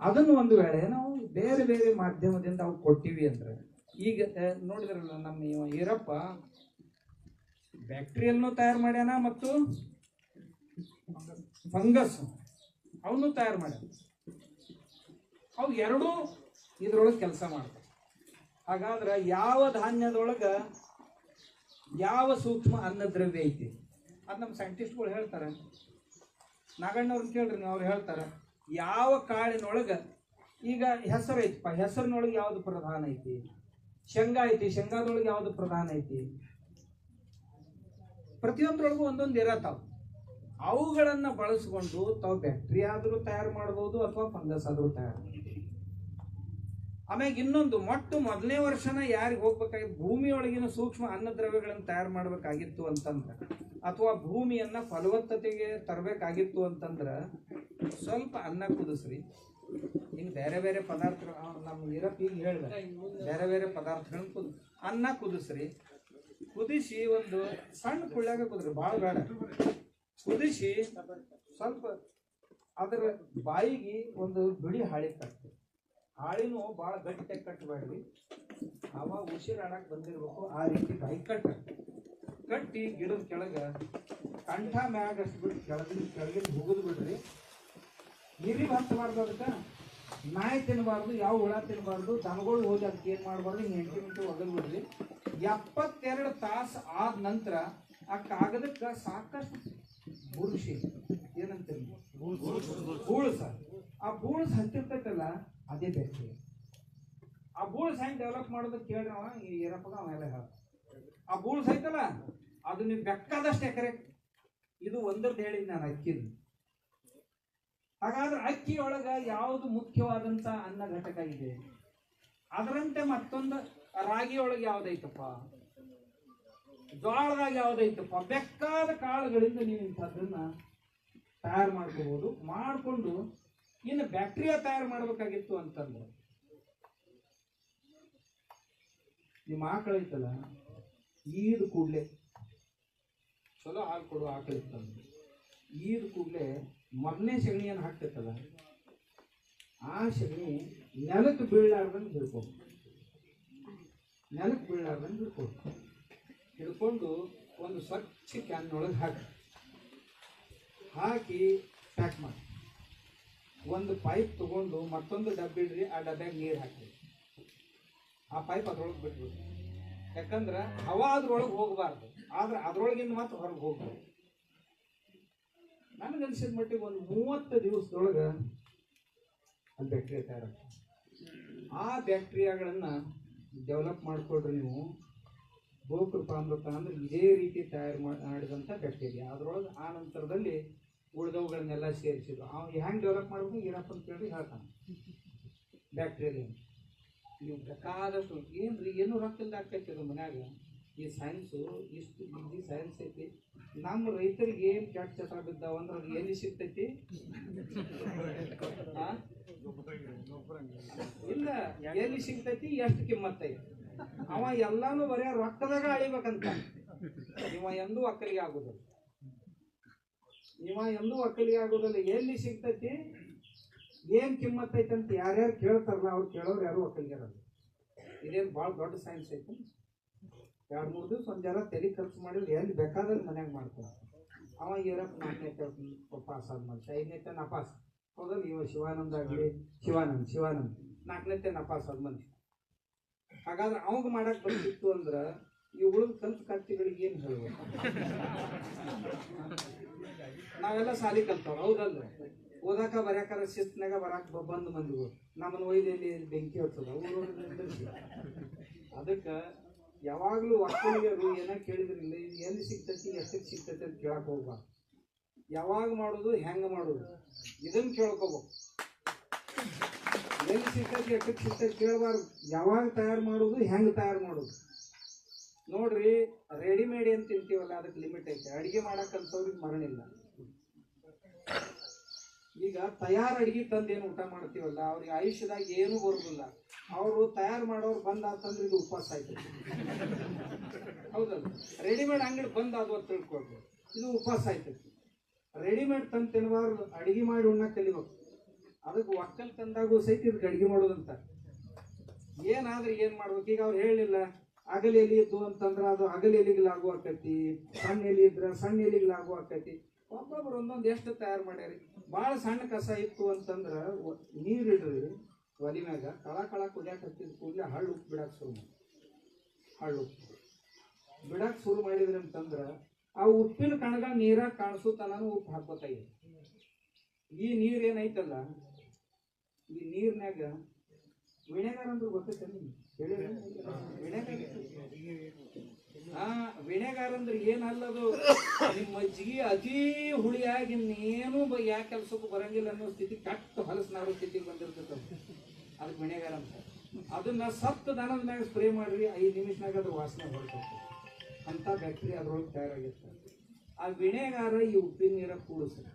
ಅದನ್ನು ಒಂದು ವೇಳೆ ನಾವು ಬೇರೆ ಬೇರೆ ಮಾಧ್ಯಮದಿಂದ ಅವು ಕೊಟ್ಟಿವಿ ಅಂದ್ರೆ, ಈಗ ನೋಡಿದ್ರಲ್ಲ ನಮ್ಮ ಈರಪ್ಪ ಬ್ಯಾಕ್ಟೀರಿಯಲ್ನು ತಯಾರು ಮಾಡ್ಯಾನ ಮತ್ತು ಫಂಗಸ್ ಅವನು ತಯಾರು ಮಾಡ್ಯಾನ. ಅವು ಎರಡೂ ಇದ್ರೊಳಗೆ ಕೆಲಸ ಮಾಡ್ತವೆ. ಹಾಗಾದ್ರೆ ಯಾವ ಧಾನ್ಯದೊಳಗೆ ಯಾವ ಸೂಕ್ಷ್ಮ ಅನ್ನದ್ರವ್ಯ ಐತಿ ಅದು ನಮ್ಮ ಸೈಂಟಿಸ್ಟ್ಗಳು ಹೇಳ್ತಾರೆ. ನಾಗಣ್ಣವ್ರನ್ನ ಕೇಳ್ರಿ ನೀವು, ಅವ್ರು ಹೇಳ್ತಾರೆ ಯಾವ ಕಾಳಿನೊಳಗೆ, ಈಗ ಹೆಸರು ಐತಪ್ಪ, ಹೆಸರಿನೊಳಗೆ ಯಾವುದು ಪ್ರಧಾನ ಐತಿ, ಶೇಂಗಾ ಐತಿ, ಶೇಂಗಾದೊಳಗೆ ಯಾವುದು ಪ್ರಧಾನ ಐತಿ, ಪ್ರತಿಯೊಂದರೊಳಗೂ ಒಂದೊಂದು ಇರತ್ತಾವ. ಅವುಗಳನ್ನು ಬಳಸ್ಕೊಂಡು ತಾವು ಬ್ಯಾಕ್ಟೀರಿಯಾ ಆದರೂ ತಯಾರು ಮಾಡ್ಬೋದು ಅಥವಾ ಫಂಗಸ್ ಆದರೂ ತಯಾರು ಮಾಡ್ಬೋದು. ಆಮ್ಯಾಗ ಇನ್ನೊಂದು ಮೊದಲನೇ ವರ್ಷನ ಯಾರಿಗೆ ಹೋಗ್ಬೇಕಾಗಿತ್ತು, ಭೂಮಿಯೊಳಗಿನ ಸೂಕ್ಷ್ಮ ಅನ್ನದ್ರವ್ಯಗಳನ್ನು ತಯಾರು ಮಾಡಬೇಕಾಗಿತ್ತು ಅಂತಂದ್ರೆ, ಅಥವಾ ಭೂಮಿಯನ್ನ ಫಲವತ್ತತೆಗೆ ತರಬೇಕಾಗಿತ್ತು ಅಂತಂದ್ರೆ, ಸ್ವಲ್ಪ ಅನ್ನ ಕುದಿಸ್ರಿ. ಇನ್ನು ಬೇರೆ ಬೇರೆ ಪದಾರ್ಥಗಳು ನಮ್ಮ ಇರಪ್ಪ ಈಗ ಹೇಳಿದೆ, ಬೇರೆ ಬೇರೆ ಪದಾರ್ಥಗಳನ್ನ ಅನ್ನ ಕುದಿಸ್ರಿ. ಕುದಿಸಿ ಒಂದು ಸಣ್ಣ ಕುಳ್ಳ್ಯಾಗ ಕುದ್ರಿ, ಭಾಳ ಬೇಡ, ಕುದಿಸಿ ಸ್ವಲ್ಪ ಅದರ ಬಾಯಿಗೆ ಒಂದು ಬಿಳಿ ಹಾಳಿ ಕಟ್ಟಿ, ಹಾಳಿನೂ ಭಾಳ ಗಟ್ಟಿಯಾಗಿ ಕಟ್ಟಬೇಡ್ರಿ, ಅವಾಗ ಉಸಿರಾಡಕ್ಕೆ ಬಂದಿರ್ಬೇಕು, ಆ ರೀತಿ ಬಾಯಿ ಕಟ್ಟಿ ಗಿಡದ ಕೆಳಗೆ ಕಂಠ ಮ್ಯಾಗ ಅಷ್ಟು ಬಿಟ್ಟು ಕೆಳಗಿನ ಹೋಗುದು ಬಿಡ್ರಿ. ನೀರಿಗೆ ಹಚ್ಚಬಾರ್ದು, ಅದಕ್ಕೆ ನಾಯಿ ತಿನ್ನಬಾರ್ದು, ಯಾವ ಹುಳ ತಿನ್ನಬಾರ್ದು, ದನಗಳು ಹೋಗಿ ಅದಕ್ಕೆ ಏನು ಮಾಡಬಾರ್ದು, ಹಿಂಗೆ 8 ಮಿನಿಟ್ ಒಗದು ಬಿಡ್ರಿ. 72 ತಾಸು ಆದ ನಂತರ ಆ ಕಾಗದಕ್ಕೆ ಸಾಕಷ್ಟು ಬುರುಷಿ ಏನಂತೀರಿ, ಬೂಳ್ಸ, ಆ ಬೂಳ್ಸ್ ಹತ್ತಿರ್ತೈತಲ್ಲ ಅದೇ ಬ್ಯಾಕ್ಟೀರಿಯಾ. ಆ ಬೂಳ್ಸ್ ಹೆಂಗೆ ಡೆವಲಪ್ ಮಾಡೋದಕ್ಕೆ ಕೇಳಿ ಅವ ಈ ಈರಪ್ಪಗ ಅವೆಲ್ಲ ಹೇಳ. ಆ ಬೂಳ್ಸ್ ಐತಲ್ಲ ಅದು ನೀವು ಬೇಕಾದಷ್ಟು ಎಕರೆ, ಇದು ಒಂದರದ್ದು ಹೇಳಿ ನಾನು ಅಕ್ಕಿದು. ಹಾಗಾದ್ರೆ ಅಕ್ಕಿಯೊಳಗ ಯಾವುದು ಮುಖ್ಯವಾದಂತ ಅನ್ನ ಘಟಕ ಇದೆ, ಅದರಂತೆ ಮತ್ತೊಂದು ರಾಗಿಯೊಳಗೆ ಯಾವ್ದೈತಪ್ಪ, ಜೋಳದಾಗ ಯಾವ್ದೈತಪ್ಪ, ಬೇಕಾದ ಕಾಳುಗಳಿಂದ ನೀವು ಇಂಥದ್ದನ್ನ ತಯಾರು ಮಾಡ್ಕೋಬಹುದು. ಮಾಡಿಕೊಂಡು ಇನ್ನು ಬ್ಯಾಕ್ಟೀರಿಯಾ ತಯಾರು ಮಾಡಬೇಕಾಗಿತ್ತು ಅಂತಂದ್ರೆ ನಿಮ್ಮ ಆಕಳ ಐತಲ್ಲ, ಈದ್ ಕೂಡಲೇ ಚಲೋ ಹಾಲು ಕೊಡು ಆಕಳ ಇತ್ತಂದ್ರೆ ಈದ್ ಕೂಡಲೇ ಮೊದಲನೇ ಸಗಣಿ ಏನು ಹಾಕ್ತೈತಲ್ಲ, ಆ ಸಗಣಿ ನೆಲಕ್ಕೆ ಬೀಳಾರ್ದಂಗೆ ಹಿಡ್ಕೊಂಡು, ನೆಲಕ್ಕೆ ಬೀಳಾರ್ದಂಗೆ ಹಿಡ್ಕೊಂಡು ಒಂದು ಸ್ವಚ್ಛ ಕ್ಯಾನ್ನೊಳಗೆ ಹಾಕಿ ಪ್ಯಾಕ್ ಮಾಡಿ ಒಂದು ಪೈಪ್ ತಗೊಂಡು ಮತ್ತೊಂದು ಡಬ್ಬಿ ಇಡ್ರಿ, ಆ ಡಬ್ಬ್ಯಾಗ ನೀರು ಹಾಕಿ ಆ ಪೈಪ್ ಅದ್ರೊಳಗೆ ಬಿಟ್ಬಿಡ್ರಿ. ಯಾಕಂದ್ರೆ ಹವಾ ಅದ್ರೊಳಗೆ ಹೋಗಬಾರ್ದು, ಆದ್ರೆ ಅದ್ರೊಳಗಿಂದ ಮಾತ್ರ ಹೊರಗೆ ಹೋಗ್ಬಾರ್ದು. ನನಗನ್ಸಿದ ಮಟ್ಟಿಗೆ ಒಂದು 30 ದಿವಸದೊಳಗೆ ಅಲ್ಲಿ ಬ್ಯಾಕ್ಟೀರಿಯಾ ತಯಾರಾಗ್ತದೆ. ಆ ಬ್ಯಾಕ್ಟೀರಿಯಾಗಳನ್ನು ಡೆವಲಪ್ ಮಾಡ್ಕೊಳ್ರಿ ನೀವು. ಗೋಕೃಪಾಮೃತ ಅಂದ್ರೆ ಇದೇ ರೀತಿ ತಯಾರು ಮಾಡಿದಂಥ ಬ್ಯಾಕ್ಟೀರಿಯಾ. ಅದರೊಳಗೆ ಆ ನಂತರದಲ್ಲಿ ಉಳಿದವುಗಳನ್ನೆಲ್ಲ ಸೇರಿಸಿದ್ರು. ಅವ್ನು ಹೆಂಗೆ ಡೆವಲಪ್ ಮಾಡಬೇಕು ಏನಪ್ಪ ಅಂತ ಕೇಳಿ ಹೇಳ್ತಾನೆ. ಬ್ಯಾಕ್ಟೀರಿಯಾ ನೀವು ಬೇಕಾದಷ್ಟು ಏನ್ರಿ ಏನೂ ರೊಕ್ಕಿಲ್ದ ಆಕೈತಿ ಅದು ಮನ್ಯಾಗ. ಈ ಸೈನ್ಸು ಇಷ್ಟು ಬಿದ್ದಿ ಸೈನ್ಸ್ ಐತಿ. ನಮ್ಮ ರೈತರಿಗೆ ಏನು ಕೆಟ್ಟ ಚಟ ಬಿದ್ದಾವ ಅಂದ್ರೆ ಅದು ಎಲ್ಲಿ ಸಿಗ್ತೈತಿ? ಇಲ್ಲ, ಎಲ್ಲಿ ಸಿಗ್ತೈತಿ, ಎಷ್ಟು ಕಿಮ್ಮತ್ತೈತಿ. ಅವ ಎಲ್ಲಾನು ಬರೀ ರೊಕ್ಕದಾಗ ಅಳಿಬೇಕಂತ. ಇವ ಎಂದೂ ಒಕ್ಕಲಿಗೆ ಆಗೋದಿಲ್ಲ. ಎಲ್ಲಿ ಸಿಗ್ತೈತಿ, ಏನ್ ಕಿಮ್ಮತ್ತೈತಿ ಅಂತ ಯಾರ್ಯಾರು ಕೇಳ್ತಾರಲ್ಲ ಅವ್ರು ಕೇಳೋರು ಯಾರು ಒಕ್ಕಲಿಗೆ ಇರಲ್ಲ. ಇದೇನು ಭಾಳ ದೊಡ್ಡ ಸೈನ್ಸ್ ಐತಿ. 2-3 ದಿವಸ ಒಂದು ಜರ ತಲೆ ಖರ್ಚು ಮಾಡಿದ್ರೆ ಎಲ್ಲಿ ಬೇಕಾದಲ್ಲಿ ಮನ್ಯಾಗ ಮಾಡ್ತಾರೆ. ಅವ ಇರಪ್ಪ 4ನೇ ಪಾಸ್ ಆದ ಮನುಷ್ಯ, 5ನೇ ನಪಾಸ್ ಹೌದಲ್ಲ. ಇವ ಶಿವಾನಂದ ಆಗಲಿ ಶಿವಾನಂದ್ 4ನೇ ನಪಾಸ್ ಆದ ಮನುಷ್ಯ. ಹಾಗಾದ್ರೆ ಅವಾಗ ಮಾಡಕ್ ಬರ್ತಿತ್ತು ಅಂದ್ರೆ ಈ ಉಳಿದ ಕಲ್ತು ಕತ್ತಿಗಳಿಗೆ ಏನು ಹೇಳ್ಬೇಕು? ನಾವೆಲ್ಲ ಸಾಲಿ ಕಲ್ತವ್ರು ಹೌದಲ್ರಿ. ಓದಾಕ ಬರ್ಯಾಕಾರ ಶಿಸ್ತಿನಾಗ ಬರಾಕ್ ಬಂದು ಮಂದಿಗಳು ನಮ್ಮನ್ನು ಒಯ್ದಲ್ಲಿ ಬೆಂಕಿ ಹಚ್ಚದ. ಅದಕ್ಕೆ ಯಾವಾಗಲೂ ಒಕ್ಕಲಿಗರು ಏನೋ ಕೇಳಿದ್ರಿಲ್ಲ, ಇದು ಎಲ್ಲಿ ಸಿಗ್ತೈತಿ, ಎಷ್ಟಕ್ಕೆ ಸಿಗ್ತೈತಿ ಅಂತ ಕೇಳಕ್ಕೆ ಹೋಗ್ಬಾರ್ದು. ಯಾವಾಗ ಮಾಡೋದು, ಹೆಂಗೆ ಮಾಡೋದು ಇದನ್ನು ಕೇಳ್ಕೋಬೇಕು. ಎಲ್ಲಿ ಸಿಗ್ತೈತಿ, ಎಷ್ಟಕ್ಕೆ ಸಿಗ್ತೈತಿ ಕೇಳಬಾರ್ದು. ಯಾವಾಗ ತಯಾರು ಮಾಡೋದು, ಹೆಂಗೆ ತಯಾರು ಮಾಡೋದು. ನೋಡ್ರಿ, ರೆಡಿಮೇಡ್ ಏನು ತಿಂತೀವಲ್ಲ ಅದಕ್ಕೆ ಲಿಮಿಟ್ ಐತೆ. ಅಡುಗೆ ಮಾಡಕ್ಕಂಥವ್ರಿಗೆ ಮರಣ ಇಲ್ಲ. ಈಗ ತಯಾರು ಅಡುಗೆ ತಂದೇನು ಊಟ ಮಾಡ್ತೀವಲ್ಲ ಅವ್ರಿಗೆ ಆಯುಷ್ಯದಾಗ ಏನೂ ಬರೋದಿಲ್ಲ. ಅವರು ತಯಾರು ಮಾಡೋರು ಬಂದಾತಂದ್ರೆ ಇದು ಉಪವಾಸ ಆಯ್ತು. ಹೌದಲ್ಲ. ರೆಡಿಮೇಡ್ ಅಂಗಡಿ ಬಂದಾದ್ವು ಅಂತ ತಿಳ್ಕೊಳ್ರಿ, ಇದು ಉಪವಾಸ ಆಯ್ತೈತಿ. ರೆಡಿಮೇಡ್ ತಂದು ತಿನ್ನಬಾರ್ದು, ಅಡುಗೆ ಮಾಡಿ ಉಣ್ಣಕ್ಕೆ ಕಲಿಬೇಕು. ಅದಕ್ಕೆ ಒಕ್ಕಲ್ ತಂದಾಗೂ ಸಹಿತ ಇದಕ್ಕೆ ಅಡುಗೆ ಮಾಡೋದಂತ. ಏನಾದ್ರೆ ಏನು ಮಾಡ್ಬೇಕು? ಈಗ ಅವ್ರು ಹೇಳಲಿಲ್ಲ ಅಗಲ ಎಲೆ ಇದ್ದು ಅಂತಂದ್ರೆ ಅದು ಅಗಲ ಎಲೆಗೆ ಲಾಗು ಆಕೈತಿ, ಸಣ್ಣ ಎಲೆ ಇದ್ರೆ ಸಣ್ಣ ಎಲೆಗೆ ಲಾಗು ಆಕೈತಿ. ಒಬ್ಬೊಬ್ರು ಒಂದೊಂದು ಎಷ್ಟು ತಯಾರು ಮಾಡ್ಯಾರಿ. ಭಾಳ ಸಣ್ಣ ಕಸ ಇತ್ತು ಅಂತಂದ್ರೆ ನೀರಿಡ್ರಿ ಒಲಿ ಮ್ಯಾಗ, ಕಳ ಕುದಿಯಾಕ ಹತ್ತಿದ ಕೂಡಲೇ ಹಳ್ಳು ಉಪ್ಪು ಬಿಡಕ್ಕೆ ಶುರು ಮಾಡಿದ್ರಿ ಅಂತಂದ್ರೆ ಆ ಉಪ್ಪಿನ ಕಣಗ ನೀರಾಗ ಕಾಣಿಸೋ ತನೂ ಉಪ್ಪು ಹಾಕೋತಾಯಿ. ಈ ನೀರು ಏನೈತಲ್ಲ, ಈ ನೀರ್ನಾಗ ವಿನೆಗಾರ್ ಅಂದ್ರೆ ಗೊತ್ತೈತೆ ನಿಮ್ಗೆ? ವಿನೆಗಾರ್ ಅಂದ್ರೆ ಏನಲ್ಲದು, ನಿಮ್ಮ ಮಜ್ಜಿಗೆ ಅತೀ ಹುಳಿಯಾಗಿ ಇನ್ನೇನು ಯಾವ ಕೆಲಸಕ್ಕೂ ಬರಂಗಿಲ್ಲ ಅನ್ನೋ ಸ್ಥಿತಿ, ಕಟ್ಟು ಹೊಲಸನಾರೋ ಸ್ಥಿತಿಗೆ ಬಂದಿರ್ತೈತೆ. ಅದಕ್ಕೆ ವಿನೆಗಾರ್ ಅಂತ. ಅದನ್ನ ಸತ್ತು ದನದ ಮ್ಯಾಗ ಸ್ಪ್ರೇ ಮಾಡ್ರಿ, 5 ನಿಮಿಷನಾಗ ಅದ್ರ ವಾಸನೆ ಹೊರಟೋಗ್ತದೆ. ಅಂತ ಬ್ಯಾಕ್ಟೀರಿಯಾ ಅದ್ರೊಳಗೆ ತಯಾರಾಗಿರ್ತದೆ. ಆ ವಿನೆಗಾರ ಈ ಉಪ್ಪಿನ ನೀರಾಗ ಕೂಡಿಸ್ರಿ.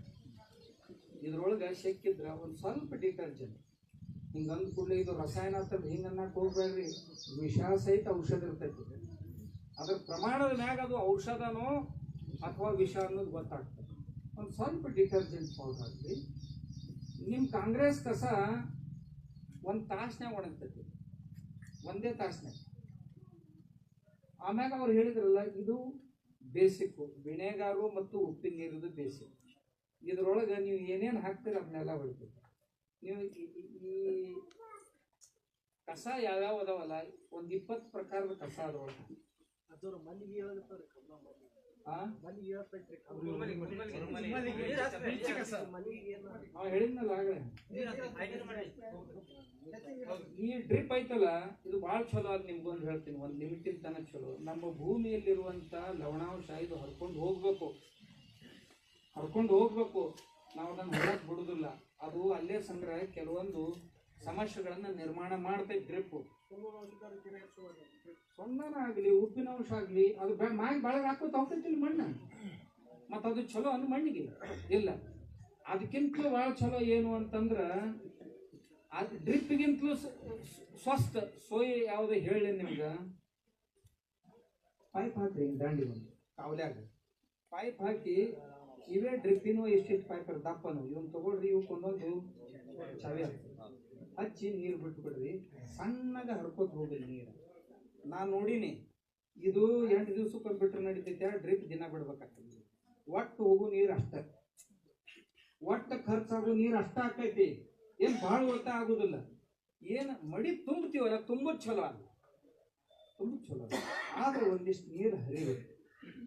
ಇದ್ರೊಳಗೆ ಶಕ್ಕಿದ್ರೆ ಒಂದು ಸ್ವಲ್ಪ ಡಿಟರ್ಜೆಂಟ್ ಹಿಂಗಂದು ಕೂಡಲೇ ಇದು ರಸಾಯನ ಅಂತಂದ್ರೆ ಹಿಂಗೆ ಅನ್ನಕ್ಕೆ ಹೋಗ್ಬೇಡ್ರಿ. ವಿಷ ಸಹಿತ ಔಷಧ ಇರ್ತೈತಿ. ಅದ್ರ ಪ್ರಮಾಣದ ಮ್ಯಾಗ ಅದು ಔಷಧನೋ ಅಥವಾ ವಿಷ ಅನ್ನೋದು ಗೊತ್ತಾಗ್ತದೆ. ಒಂದು ಸ್ವಲ್ಪ ಡಿಟರ್ಜೆಂಟ್ ಪೌಡರ್ ಹಾಕ್ರಿ. ನಿಮ್ಮ ಕಾಂಗ್ರೆಸ್ ಕಸ 1 ತಾಸ್ನ್ಯಾಗ ಒಣಗ್ತೈತಿ, ಒಂದೇ ತಾಸ್ನ್ಯಾಗ. ಆಮ್ಯಾಗ ಅವ್ರು ಹೇಳಿದ್ರಲ್ಲ, ಇದು ಬೇಸಿಕ್ಕು. ವಿನೆಗಾರು ಮತ್ತು ಉಪ್ಪಿನ ನೀರಿದು ಬೇಸಿಕ್. ಇದ್ರೊಳಗೆ ನೀವು ಏನೇನು ಹಾಕ್ತೀರ ಅದನ್ನೆಲ್ಲ ಹೊಡಿತೀವಿ. ನೀವು ಈ ಕಸ ಯಾವ್ಯಾವ ಅದಾವಲ್ಲ, ಒಂದು 20 ಪ್ರಕಾರದ ಕಸ ಅದ್ರೊಳಗೆ. ಹೇಳಿದ್ನಲ್ಲ ಆಗಲೇ, ಈ ಡ್ರಿಪ್ ಐತಲ್ಲ ಇದು ಭಾಳ ಚಲೋ. ಅದು ನಿಮ್ಗೊಂದು ಹೇಳ್ತೀನಿ, ಒಂದು ಲಿಮಿಟಿನ ತನಕ ಚಲೋ. ನಮ್ಮ ಭೂಮಿಯಲ್ಲಿರುವಂಥ ಲವಣಾಂಶ ಇದು ಹರ್ಕೊಂಡು ಹೋಗ್ಬೇಕು. ನಾವು ಅದನ್ನು ಹೊರಕ್ಕೆ ಬಿಡುದಿಲ್ಲ. ಅದು ಅಲ್ಲೇ ಸಂಗ್ರಹ ಕೆಲವೊಂದು ಸಮಸ್ಯೆಗಳನ್ನು ನಿರ್ಮಾಣ ಮಾಡ್ತೈತೆ ಡ್ರಿಪ್ಪು. ಸಣ್ಣನ ಆಗಲಿ ಉಪ್ಪಿನ ಅಂಶ ಆಗಲಿ ಅದು ಮ್ಯಾಗ ಬೆಳಗ್ಗೆ ಹಾಕೋತ ಹೋಗ್ತೈತಿಲ್ಲ ಮಣ್ಣು. ಮತ್ತು ಅದು ಚಲೋ ಅಂದ್ರೆ ಮಣ್ಣಿಗೆ ಇಲ್ಲ. ಅದಕ್ಕಿಂತಲೂ ಭಾಳ ಚಲೋ ಏನು ಅಂತಂದ್ರ ಅದು ಡ್ರಿಪ್ಗಿಂತಲೂ ಸ್ವಸ್ಥ ಸೋಯ್ ಯಾವ್ದು ಹೇಳಿ ನಿಮ್ಗೆ ಪೈಪ್ ಹಾಕ್ರಿ ದಾಂಡಿ ಒಂದು ಕಾವಲ್ಯಾಗ ಪೈಪ್ ಹಾಕಿ ಇವೇ ಡ್ರಿಪ್ಪಿನೂ ಎಷ್ಟಿಷ್ಟು ಪೈಪ್ ದಪ್ಪನು ಇವನ್ ತಗೊಳ್ರಿ ಇವಕ್ಕೊಂದೊಂದು ಚಾವಿ ಹಚ್ಚಿ ನೀರು ಬಿಟ್ಟು ಬಿಡ್ರಿ ಸಣ್ಣಗ ಹರ್ಕೋತ ಹೋಗ್ರಿ ನೀರು ನಾನು ನೋಡೀನಿ ಇದು 8 ದಿವ್ಸಕ್ಕೊಂದು ಬಿಟ್ರೆ ನಡೀತೈತೆ ಡ್ರಿಪ್ ದಿನ ಬಿಡ್ಬೇಕಾಗ್ತದೆ ಒಟ್ಟು ಹೋಗು ನೀರು ಅಷ್ಟ ಒಟ್ಟು ಖರ್ಚಾಗೋ ನೀರು ಅಷ್ಟ ಆಕೈತಿ ಏನ್ ಭಾಳ ಉಳಿತಾಯ ಆಗುದಿಲ್ಲ ಏನ್ ಮಡಿ ತುಂಬ್ತೀವಲ್ಲ ತುಂಬ ಚಲೋ ಅಲ್ಲ ತುಂಬ ಚಲೋ ಆದ್ರೆ ಒಂದಿಷ್ಟು ನೀರು ಹರಿಬೇಕು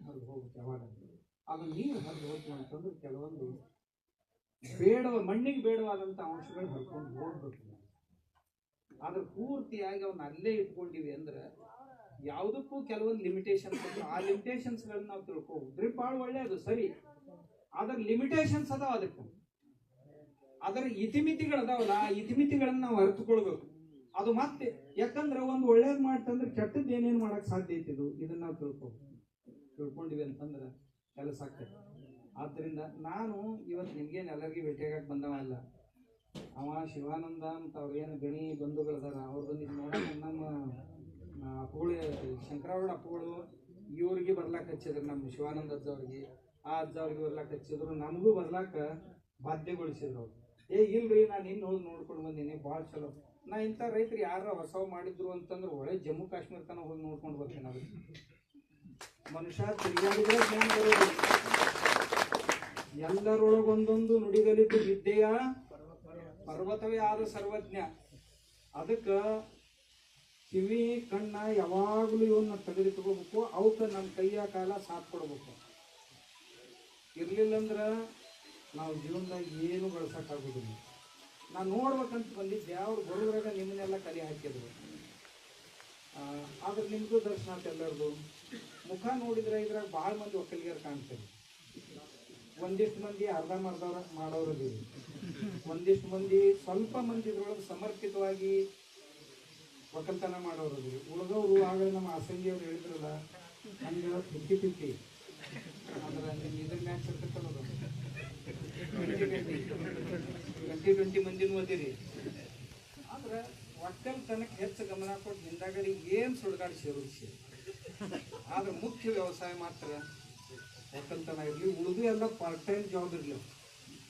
ಹರಿದು ಹೋಗುತ್ತೆ ಯಾವಾಗ ಅದು ನೀರು ಹರಿದು ಹೋಗ್ತೀವಿ ಅಂತಂದ್ರೆ ಕೆಲವೊಂದು ಮಣ್ಣಿಗೆ ಬೇಡವಾದಂಥ ಅಂಶಗಳು ಹರ್ಕೊಂಡು ಹೋಗ್ಬೇಕು ಆದ್ರೆ ಪೂರ್ತಿಯಾಗಿ ಅವನ್ನ ಅಲ್ಲೇ ಇಟ್ಕೊಂಡಿವಿ ಅಂದ್ರೆ ಯಾವುದಕ್ಕೂ ಕೆಲವೊಂದು ಲಿಮಿಟೇಷನ್ಸ್ ಆ ಲಿಮಿಟೇಷನ್ಸ್ಗಳನ್ನ ನಾವು ತಿಳ್ಕೋಬಹುದು ಡ್ರಿಪ್ ಭಾಳ ಒಳ್ಳೆಯದು ಸರಿ ಅದರ ಲಿಮಿಟೇಷನ್ಸ್ ಅದಾವ ಅದಕ್ಕೆ ಅದರ ಇತಿಮಿತಿಗಳು ಅದಾವಲ್ಲ ಆ ಇತಿಮಿತಿಗಳನ್ನ ನಾವು ಅರ್ಥಕೊಳ್ಬೇಕು ಅದು ಮತ್ತೆ ಯಾಕಂದ್ರೆ ಒಂದು ಒಳ್ಳೇದು ಮಾಡ್ತಂದ್ರೆ ಕೆಟ್ಟದ್ದು ಏನೇನು ಮಾಡಕ್ ಸಾಧ್ಯ ಐತಿದು ಇದನ್ನ ನಾವು ತಿಳ್ಕೊಂಡಿವಿ ಅಂತಂದ್ರೆ ಕೆಲಸ ಆಗ್ತದೆ ಆದ್ದರಿಂದ ನಾನು ಇವತ್ತು ನಿಮ್ಗೇನು ಎಲ್ಲರಿಗೂ ಭೇಟಿಯಾಗಕ್ಕೆ ಬಂದವಲ್ಲ ಅವ ಶಿವಾನಂದ ಅಂತ ಅವ್ರೇನು ಗಣಿ ಬಂಧುಗಳದಾರ ಅವ್ರು ಬಂದಿದ್ದು ನೋಡಿ ನಮ್ಮ ಅಪ್ಪಗಳು ಶಂಕರಗೌಡ ಅಪ್ಪಗಳು ಇವ್ರಿಗೆ ಬರ್ಲಾಕ ಹಚ್ಚಿದ್ರು ನಮ್ಮ ಶಿವಾನಂದ ಅಜ್ಜ ಅವ್ರಿಗೆ ಆ ಅಜ್ಜ ಅವ್ರಿಗೆ ಬರ್ಲಾಕ ಹಚ್ಚಿದ್ರು ನಮಗೂ ಬರ್ಲಾಕ ಬಾಧ್ಯಗೊಳಿಸಿದ್ರು ಅವ್ರು ಇಲ್ರಿ ನಾನು ಇನ್ನು ಹೋಗಿ ನೋಡ್ಕೊಂಡು ಬಂದೀನಿ ಭಾಳ ಚಲೋ ನಾ ಇಂಥ ರೈತರು ಯಾರ ಹೊಸವು ಮಾಡಿದ್ರು ಅಂತಂದ್ರೆ ಒಳ್ಳೆ ಜಮ್ಮು ಕಾಶ್ಮೀರ ತನಕ ಹೋಗಿ ನೋಡ್ಕೊಂಡು ಬರ್ತೀನಿ ಅದು ಮನುಷ್ಯ ತಿರುಗಾಡಿದ್ರೆ ಜ್ಞಾನ ಬರೋದು ಎಲ್ಲರೊಳಗೊಂದೊಂದು ನುಡಿಗಲಿದ್ದು ವಿದ್ಯೆಯ ಪರ್ವತವೇ ಆದ ಸರ್ವಜ್ಞ ಅದಕ್ಕೆ ಕಿವಿ ಕಣ್ಣ ಯಾವಾಗಲೂ ಇವನ್ನ ತೆಗೆದಿಟ್ಕೋಬೇಕು ಅವಕ್ಕೆ ನಮ್ಮ ಕೈಯ ಕಾಲ ಸಾಥ್ ಕೊಡ್ಬೇಕು ಇರ್ಲಿಲ್ಲಂದ್ರೆ ನಾವು ಜೀವನದಾಗ ಏನು ಬಳಸೋಕ್ಕಾಗೋದಿಲ್ಲ ನಾನು ನೋಡ್ಬೇಕಂತ ಬಂದಿದ್ದೆ ಅವ್ರು ಬರೋದ್ರಾಗ ನಿಮ್ಮನ್ನೆಲ್ಲ ಕಲಿ ಹಾಕಿದ್ರು ಆದ್ರೆ ನಿಮ್ಗೂ ದರ್ಶನ ಆಯ್ತು ಎಲ್ಲರದು ಮುಖ ನೋಡಿದ್ರೆ ಇದ್ರಾಗ ಭಾಳ ಮಂದಿ ಒಕ್ಕಲಿಗರು ಕಾಣ್ತೇವೆ ಒಂದಿಷ್ಟು ಮಂದಿ ಅರ್ಧಂಬರ್ಧವ್ರ ಮಾಡೋರು ಒಂದಿಷ್ಟು ಮಂದಿ ಸ್ವಲ್ಪ ಮಂದಿ ಇದ್ರೊಳಗೆ ಸಮರ್ಪಿತವಾಗಿ ಒಕ್ಕಲ್ತನ ಮಾಡೋರು ಉಳಿದವರು ಆಗಲೇ ನಮ್ಮ ಅಸಂಗಿಯವ್ರು ಹೇಳಿದ್ರಲ್ಲ ಹಂಗೆ 50-50 ಅಂದ್ರೆ ನಿಮ್ಮ ಇದ್ರ ಮ್ಯಾಚ್ ಇರ್ತಕ್ಕಲ್ಲ 20-20 ಮಂದಿನೂ ಓದಿರಿ ಆದ್ರೆ ಒಕ್ಕಲ್ತನಕ್ಕೆ ಹೆಚ್ಚು ಗಮನ ಕೊಟ್ಟು ಹಿಂದಾಗಡಿ ಏನು ಸುಡುಗಾಡಿ ಸೇರಿಸಿ ಆದ್ರೆ ಮುಖ್ಯ ವ್ಯವಸಾಯ ಮಾತ್ರ ಒಕ್ಕಲ್ತನ ಇರಲಿ ಉಳಿದು ಎಲ್ಲ ಪಾರ್ಟ್ ಟೈಮ್ ಜಾಬ್ ಇರಲಿ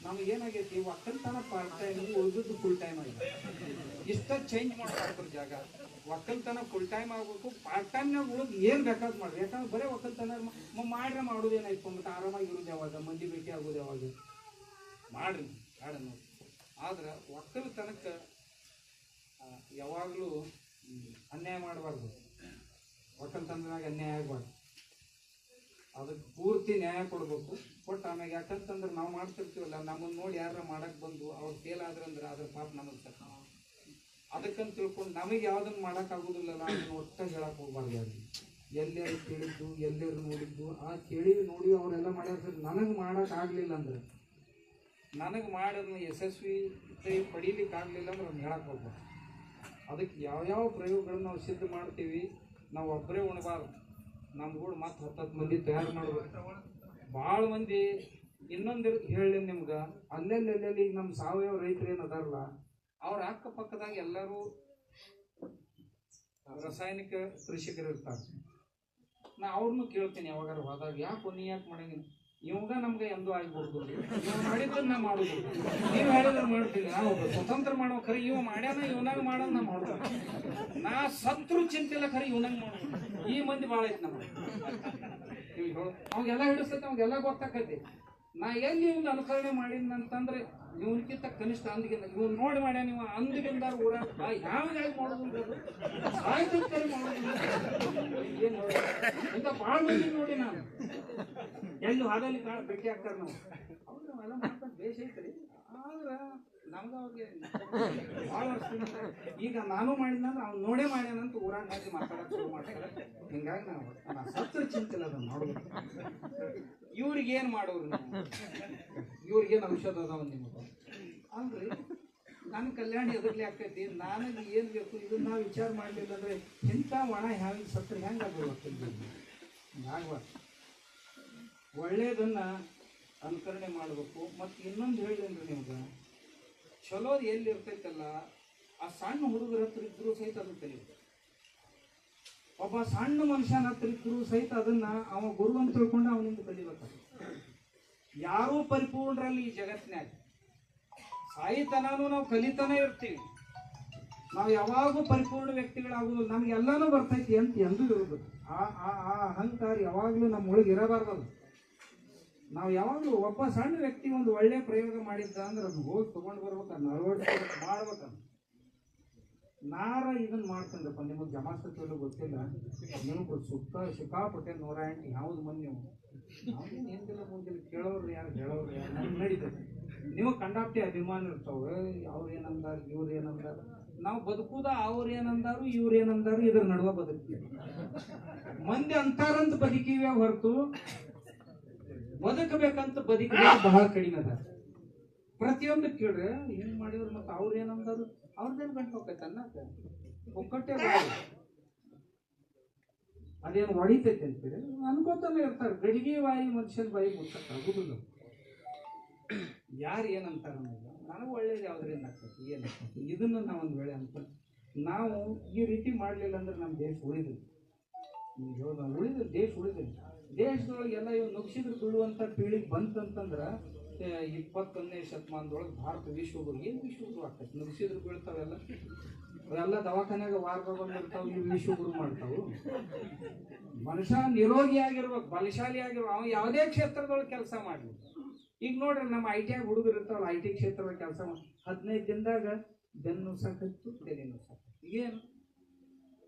ನಮಗೇನಾಗೈತಿ ಒಕ್ಕಲ್ತನ ಪಾರ್ಟ್ ಟೈಮ್ ಉಳಿದದ್ದು ಫುಲ್ ಟೈಮ್ ಆಗಿದೆ ಇಷ್ಟ ಚೇಂಜ್ ಮಾಡ್ತಾರೆ ಜಾಗ ಒಕ್ಕಲ್ತನ ಫುಲ್ ಟೈಮ್ ಆಗ್ಬೇಕು ಪಾರ್ಟ್ ಟೈಮ್ನಾಗ ಉಳಿದು ಏನು ಬೇಕಾದ್ ಮಾಡ್ರಿ ಯಾಕಂದ್ರೆ ಬರೀ ಒಕ್ಕಲ್ತನ ಮಾಡ್ರೆ ಮಾಡೋದೇನಾಯ್ತು ಮತ್ತೆ ಆರಾಮಾಗಿ ಇರೋದು ಯಾವಾಗ ಮಂದಿ ಭೇಟಿ ಆಗೋದು ಯಾವಾಗ ಮಾಡ್ರಿ ಬೇಡ ನೋಡಿ ಆದ್ರೆ ಒಕ್ಕಲ್ತನಕ್ಕೆ ಯಾವಾಗಲೂ ಅನ್ಯಾಯ ಮಾಡಬಾರ್ದು ಒಕ್ಕಲ್ತನದಾಗ ಅನ್ಯಾಯ ಆಗಬಾರ್ದು ಅದಕ್ಕೆ ಪೂರ್ತಿ ನ್ಯಾಯ ಕೊಡ್ಬೇಕು ಕೊಟ್ಟು ಆಮ್ಯಾಗ ಯಾಕಂತಂದ್ರೆ ನಾವು ಮಾಡ್ತಿರ್ತೀವಲ್ಲ ನಮ್ಮನ್ನು ನೋಡಿ ಯಾರ ಮಾಡಕ್ಕೆ ಬಂದು ಅವ್ರು ಫೇಲ್ ಆದ್ರಂದ್ರೆ ಅದ್ರ ಪಾಪ ನಮಗೆ ಸರ್ ಅದಕ್ಕಂತ ತಿಳ್ಕೊಂಡು ನಮಗೆ ಯಾವುದನ್ನು ಮಾಡೋಕ್ಕಾಗೋದಿಲ್ಲಲ್ಲ ಅದನ್ನು ಒಟ್ಟಾಗಿ ಹೇಳಕ್ಕೆ ಹೋಗ್ಬಾರ್ದು ಯಾರಿಗೆ ಎಲ್ಲರೂ ಕೇಳಿದ್ದು ಎಲ್ಲರೂ ನೋಡಿದ್ದು ಆ ಕೇಳಿ ನೋಡಿ ಅವರೆಲ್ಲ ಮಾಡ್ಯಾರ ನನಗೆ ಮಾಡೋಕ್ಕಾಗಲಿಲ್ಲ ಅಂದ್ರೆ ನನಗೆ ಮಾಡೋದನ್ನ ಯಶಸ್ವಿ ಪಡೀಲಿಕ್ಕಾಗಲಿಲ್ಲ ಅಂದ್ರೆ ಅವ್ನು ಹೇಳಕ್ಕೆ ಹೋಗ್ಬಾರ್ದು ಅದಕ್ಕೆ ಯಾವ್ಯಾವ ಪ್ರಯೋಗಗಳನ್ನ ನಾವು ಸಿದ್ಧ ಮಾಡ್ತೀವಿ ನಾವು ಒಬ್ಬರೇ ಉಣಬಾರ್ದು ನಮ್ಗಳು ಮತ್ತೆ 10 ಮಂದಿ ತಯಾರು ಮಾಡ್ಬೇಕು ಭಾಳ ಮಂದಿ ಇನ್ನೊಂದು ಹೇಳಿ ನಿಮ್ಗೆ ಅಲ್ಲೆಲ್ಲಿ ಈಗ ನಮ್ಮ ಸಾವಯವ ರೈತರು ಏನು ಅದಾರಲ್ಲ ಅವ್ರ ಅಕ್ಕಪಕ್ಕದಾಗ ಎಲ್ಲರೂ ರಾಸಾಯನಿಕ ಕೃಷಿಕರು ಇರ್ತಾರೆ ನಾ ಅವ್ರನ್ನೂ ಕೇಳ್ತೀನಿ ಯಾವಾಗಾರು ಹೋದಾಗ ಯಾಕೆ ನೀ ಯಾಕೆ ಮಾಡಂಗಿಲ್ಲ ಇವಾಗ ನಮ್ಗೆ ಎಂದೂ ಆಗ್ಬಿಡ್ದು ಇವ್ ಮಾಡಿದ್ರೆ ನಾ ಮಾಡೋದು ನೀವು ಹೇಳಿದ್ರೆ ಮಾಡ್ತೀನಿ ನಾವು ಸ್ವತಂತ್ರ ಮಾಡೋ ಖರೆ ಇವ ಮಾಡ್ಯಾನ ಇವನಾಗ ಮಾಡೋದು ನಾ ಮಾಡೋದು ನಾ ಸತ್ರು ಚಿಂತಿಲ್ಲ ಖರೆ ಇವನಾಗ ಮಾಡೋದು ಈ ಮಂದಿ ಭಾಳ ಐತಿ ನಮ್ಗೆ ಅವಾಗೆಲ್ಲ ಹಿಡಿಸ್ತೈತೆ ಅವಾಗೆಲ್ಲ ಗೊತ್ತಾಕೈತಿ ನಾ ಎಲ್ಲಿ ಇವ್ನ ಅನುಕರಣೆ ಮಾಡೀನಿ ಅಂತಂದ್ರೆ ಇವನ್ಕಿಂತ ಕನಿಷ್ಠ ಅಂದಿಗಿಂತ ಇವ್ನು ನೋಡಿ ಮಾಡ್ಯ ನೀವು ಅಂದಿಗಿಂದ ಊರ ಯಾವ ಮಾಡೋದು ಸಾಯ್ತು ಕರಿ ಮಾಡೋದು ಏನು ಇಂಥ ಭಾಳ ಮಂದಿ ನೋಡಿ ನಾನು ಎಲ್ಲಿ ಹಾದಲ್ಲಿ ಭೇಟಿ ಆಗ್ತಾರೆ ನಾವು ಅವ್ರು ನಾವೆಲ್ಲ ಮಾಡ್ಕೊಂಡು ಬೇಷ ಐತ್ರಿ ಆದ್ರೆ ನಮ್ಗೆ ಅವ್ರಿಗೆ ಭಾಳ ವರ್ಷ ಈಗ ನಾನು ಮಾಡಿದ್ನಂದ್ರೆ ಅವ್ನು ನೋಡೇ ಮಾಡ್ಯಾನಂತ ಊರಾಗ ಹಾಕಿ ಮಾತಾಡೋಕೆ ಶುರು ಮಾಡ್ತಾರೆ ಹಿಂಗಾಗಿ ನಾ ಸತ್ರ ಚಿಂತಿಲ್ಲ ಅದನ್ನು ಮಾಡೋದು ಇವ್ರಿಗೇನು ಮಾಡೋರು ಇವ್ರಿಗೇನು ಔಷಧ ಅದಾವ ನಿಮಗೆ ಅಂದ್ರೆ ನನ್ನ ಕಲ್ಯಾಣ ಎದುರ್ಲಿ ಆಕೈತಿ ನನಗೆ ಏನು ಬೇಕು ಇದನ್ನ ನಾವು ವಿಚಾರ ಮಾಡಲಿಲ್ಲ ಅಂದ್ರೆ ಇಂಥ ಒಣ ಹ್ಯಾಂಗೆ ಸತ್ರ ಹೆಂಗೆ ಆಗ್ಬೋದು ಹಿಂಗಾಗ್ಬಾರ್ದು ಒಳ್ಳೇದನ್ನ ಅನುಕರಣೆ ಮಾಡಬೇಕು. ಮತ್ತು ಇನ್ನೊಂದು ಹೇಳಿದ್ರಿ ನಿಮ್ಗೆ, ಚಲೋದು ಎಲ್ಲಿ ಇರ್ತೈತಲ್ಲ ಆ ಸಣ್ಣ ಹುಡುಗರ ಹತ್ರ ಇದ್ರೂ ಸಹಿತ ಅದು ಕಲಿಬೇಕು. ಒಬ್ಬ ಸಣ್ಣ ಮನುಷ್ಯನ ಹತ್ರ ಇದ್ರೂ ಸಹಿತ ಅದನ್ನ ಅವ ಗುರು ಅಂತ ತಿಳ್ಕೊಂಡು ಅವನಿಂದ ಕಲಿಬೇಕು. ಯಾರೂ ಪರಿಪೂರ್ಣರಲ್ಲಿ ಈ ಜಗತ್ತಿನಾಗ ಸಾಯಿತನೂ ನಾವು ಕಲಿತಾನೆ ಇರ್ತೀವಿ. ನಾವು ಯಾವಾಗೂ ಪರಿಪೂರ್ಣ ವ್ಯಕ್ತಿಗಳಾಗುವುದಿಲ್ಲ. ನಮ್ಗೆ ಎಲ್ಲಾನು ಬರ್ತೈತಿ ಅಂತ ಎಂದೂ ಇರೋದು. ಆ ಅಹಂಕಾರ ಯಾವಾಗಲೂ ನಮ್ಮ ಒಳಗೆ ಇರಬಾರ್ದಲ್ಲ. ನಾವು ಯಾವಾಗಲೂ ಒಬ್ಬ ಸಣ್ಣ ವ್ಯಕ್ತಿ ಒಂದು ಒಳ್ಳೆ ಪ್ರಯೋಗ ಮಾಡಿದ್ದ ಅಂದ್ರೆ ಅದನ್ನ ಹೋಗಿ ತಗೊಂಡು ಬರ್ಬೇಕನ್ನ ಅಳವಡಿಕೆ ಮಾಡ್ಬೇಕನ್ನ. ನಾರ ಇದನ್ನ ಮಾಡ್ಕೊಂಡ್ರಪ್ಪ, ನಿಮಗೆ ಜಮಾಸತ್ವೆಲ್ಲ ಗೊತ್ತಿಲ್ಲ, ನೀವು ಸಿಕ್ಕಾಪಟ್ಟೆ 108 ಯಾವ್ದು ಮಂದಿ ನೀವು ನಾವೇನು ಏನಿಲ್ಲ ಮುಂದಿಲ್ಲ, ಕೇಳೋರು ಯಾರು ಹೇಳೋರು ಯಾರು ನಮ್ಗೆ ನಡೀತದೆ. ನೀವು ಕಂಡಾಪ್ಟೆ ಅಭಿಮಾನ ಇರ್ತಾವೆ, ಅವ್ರು ಏನಂದಾರ ಇವ್ರು ಏನಂದಾರ. ನಾವು ಬದುಕುದ ಅವ್ರು ಏನಂದಾರು ಇವ್ರು ಏನಂದಾರು ಇದ್ರ ನಡುವ ಬದುಕ್ತೀವಿ. ಮಂದಿ ಅಂತಾರಂತ ಬದುಕಿವೆ ಹೊರತು ಬದುಕಬೇಕಂತ ಬದುಕಿವೆ ಬಹಳ ಕಡಿಮೆ ಅದ. ಪ್ರತಿಯೊಂದು ಕೇಳ್ರೆ ಏನ್ ಮಾಡಿದ್ರು ಮತ್ತೆ ಅವ್ರು ಏನಂದಾರು ಅವ್ರದ್ದೇನು ಗಂಟು ಹೋಗ್ತೈತೆ ಅನ್ನಕ ಒಕ್ಕಟ್ಟೆ ಅದೇನು ಹೊಡಿತೈತೆ ಅಂತೇಳಿ ಅನ್ಕೋತಾನೆ ಇರ್ತಾರೆ. ಗಡಿಗೆ ಬಾಯಿ ಮನುಷ್ಯನ ಬಾಯಿ ಮುಚ್ಚಕ್ ಆಗುದಿಲ್ಲ. ಯಾರು ಏನಂತಾರ ನನಗೆ ಒಳ್ಳೇದು ಯಾವ್ದ್ರಿಂದ ಆಗ್ತೈತಿ ಏನಾಗ್ತೈತಿ ಇದನ್ನ ನಾವು ಒಂದು ವೇಳೆ ಅಂತ ನಾವು ಈ ರೀತಿ ಮಾಡಲಿಲ್ಲ ಅಂದ್ರೆ ನಮ್ಮ ದೇಶ ಉಳಿದಿಲ್ಲ. ಉಳಿದ್ರೆ ದೇಶ ಉಳಿದಿಲ್ಲ. ದೇಶದೊಳಗೆ ಎಲ್ಲ ಇವ್ ನುಗ್ಸಿದ್ರು ಬೀಳುವಂತ ಪೀಳಿಗೆ ಬಂತಂತಂದ್ರೆ 21ನೇ ಶತಮಾನದೊಳಗೆ ಭಾರತ ವಿಶ್ವಗುರು ಏನು ವಿಶ್ವಗುರು ಆಗ್ತೈತಿ. ನುಗ್ಸಿದ್ರು ಬೀಳ್ತಾವೆಲ್ಲ, ಅವೆಲ್ಲ ದವಾಖಾನ್ಯಾಗ ವಾರದಾಗ ಬಂದಿರ್ತಾವ, ಇವು ವಿಶ್ವಗುರು ಮಾಡ್ತಾವು. ಮನುಷ್ಯ ನಿರೋಗಿಯಾಗಿರ್ಬೇಕು, ಬಲಶಾಲಿ ಆಗಿರ್ಬೇಕು, ಅವ ಯಾವುದೇ ಕ್ಷೇತ್ರದೊಳಗೆ ಕೆಲಸ ಮಾಡಲಿ. ಈಗ ನೋಡ್ರಿ ನಮ್ಮ ಐ ಟಿ ಆಗಿ ಹುಡುಗರು ಇರ್ತಾವಲ್ಲ, ಐ ಟಿ ಕ್ಷೇತ್ರದಾಗ ಕೆಲಸ ಮಾಡಿ 15 ದಿನದಾಗ ಬೆನ್ನು ಸಾಕತ್ತು, ತಲೆನೂ ಸಾಕತ್ತು. ಏನು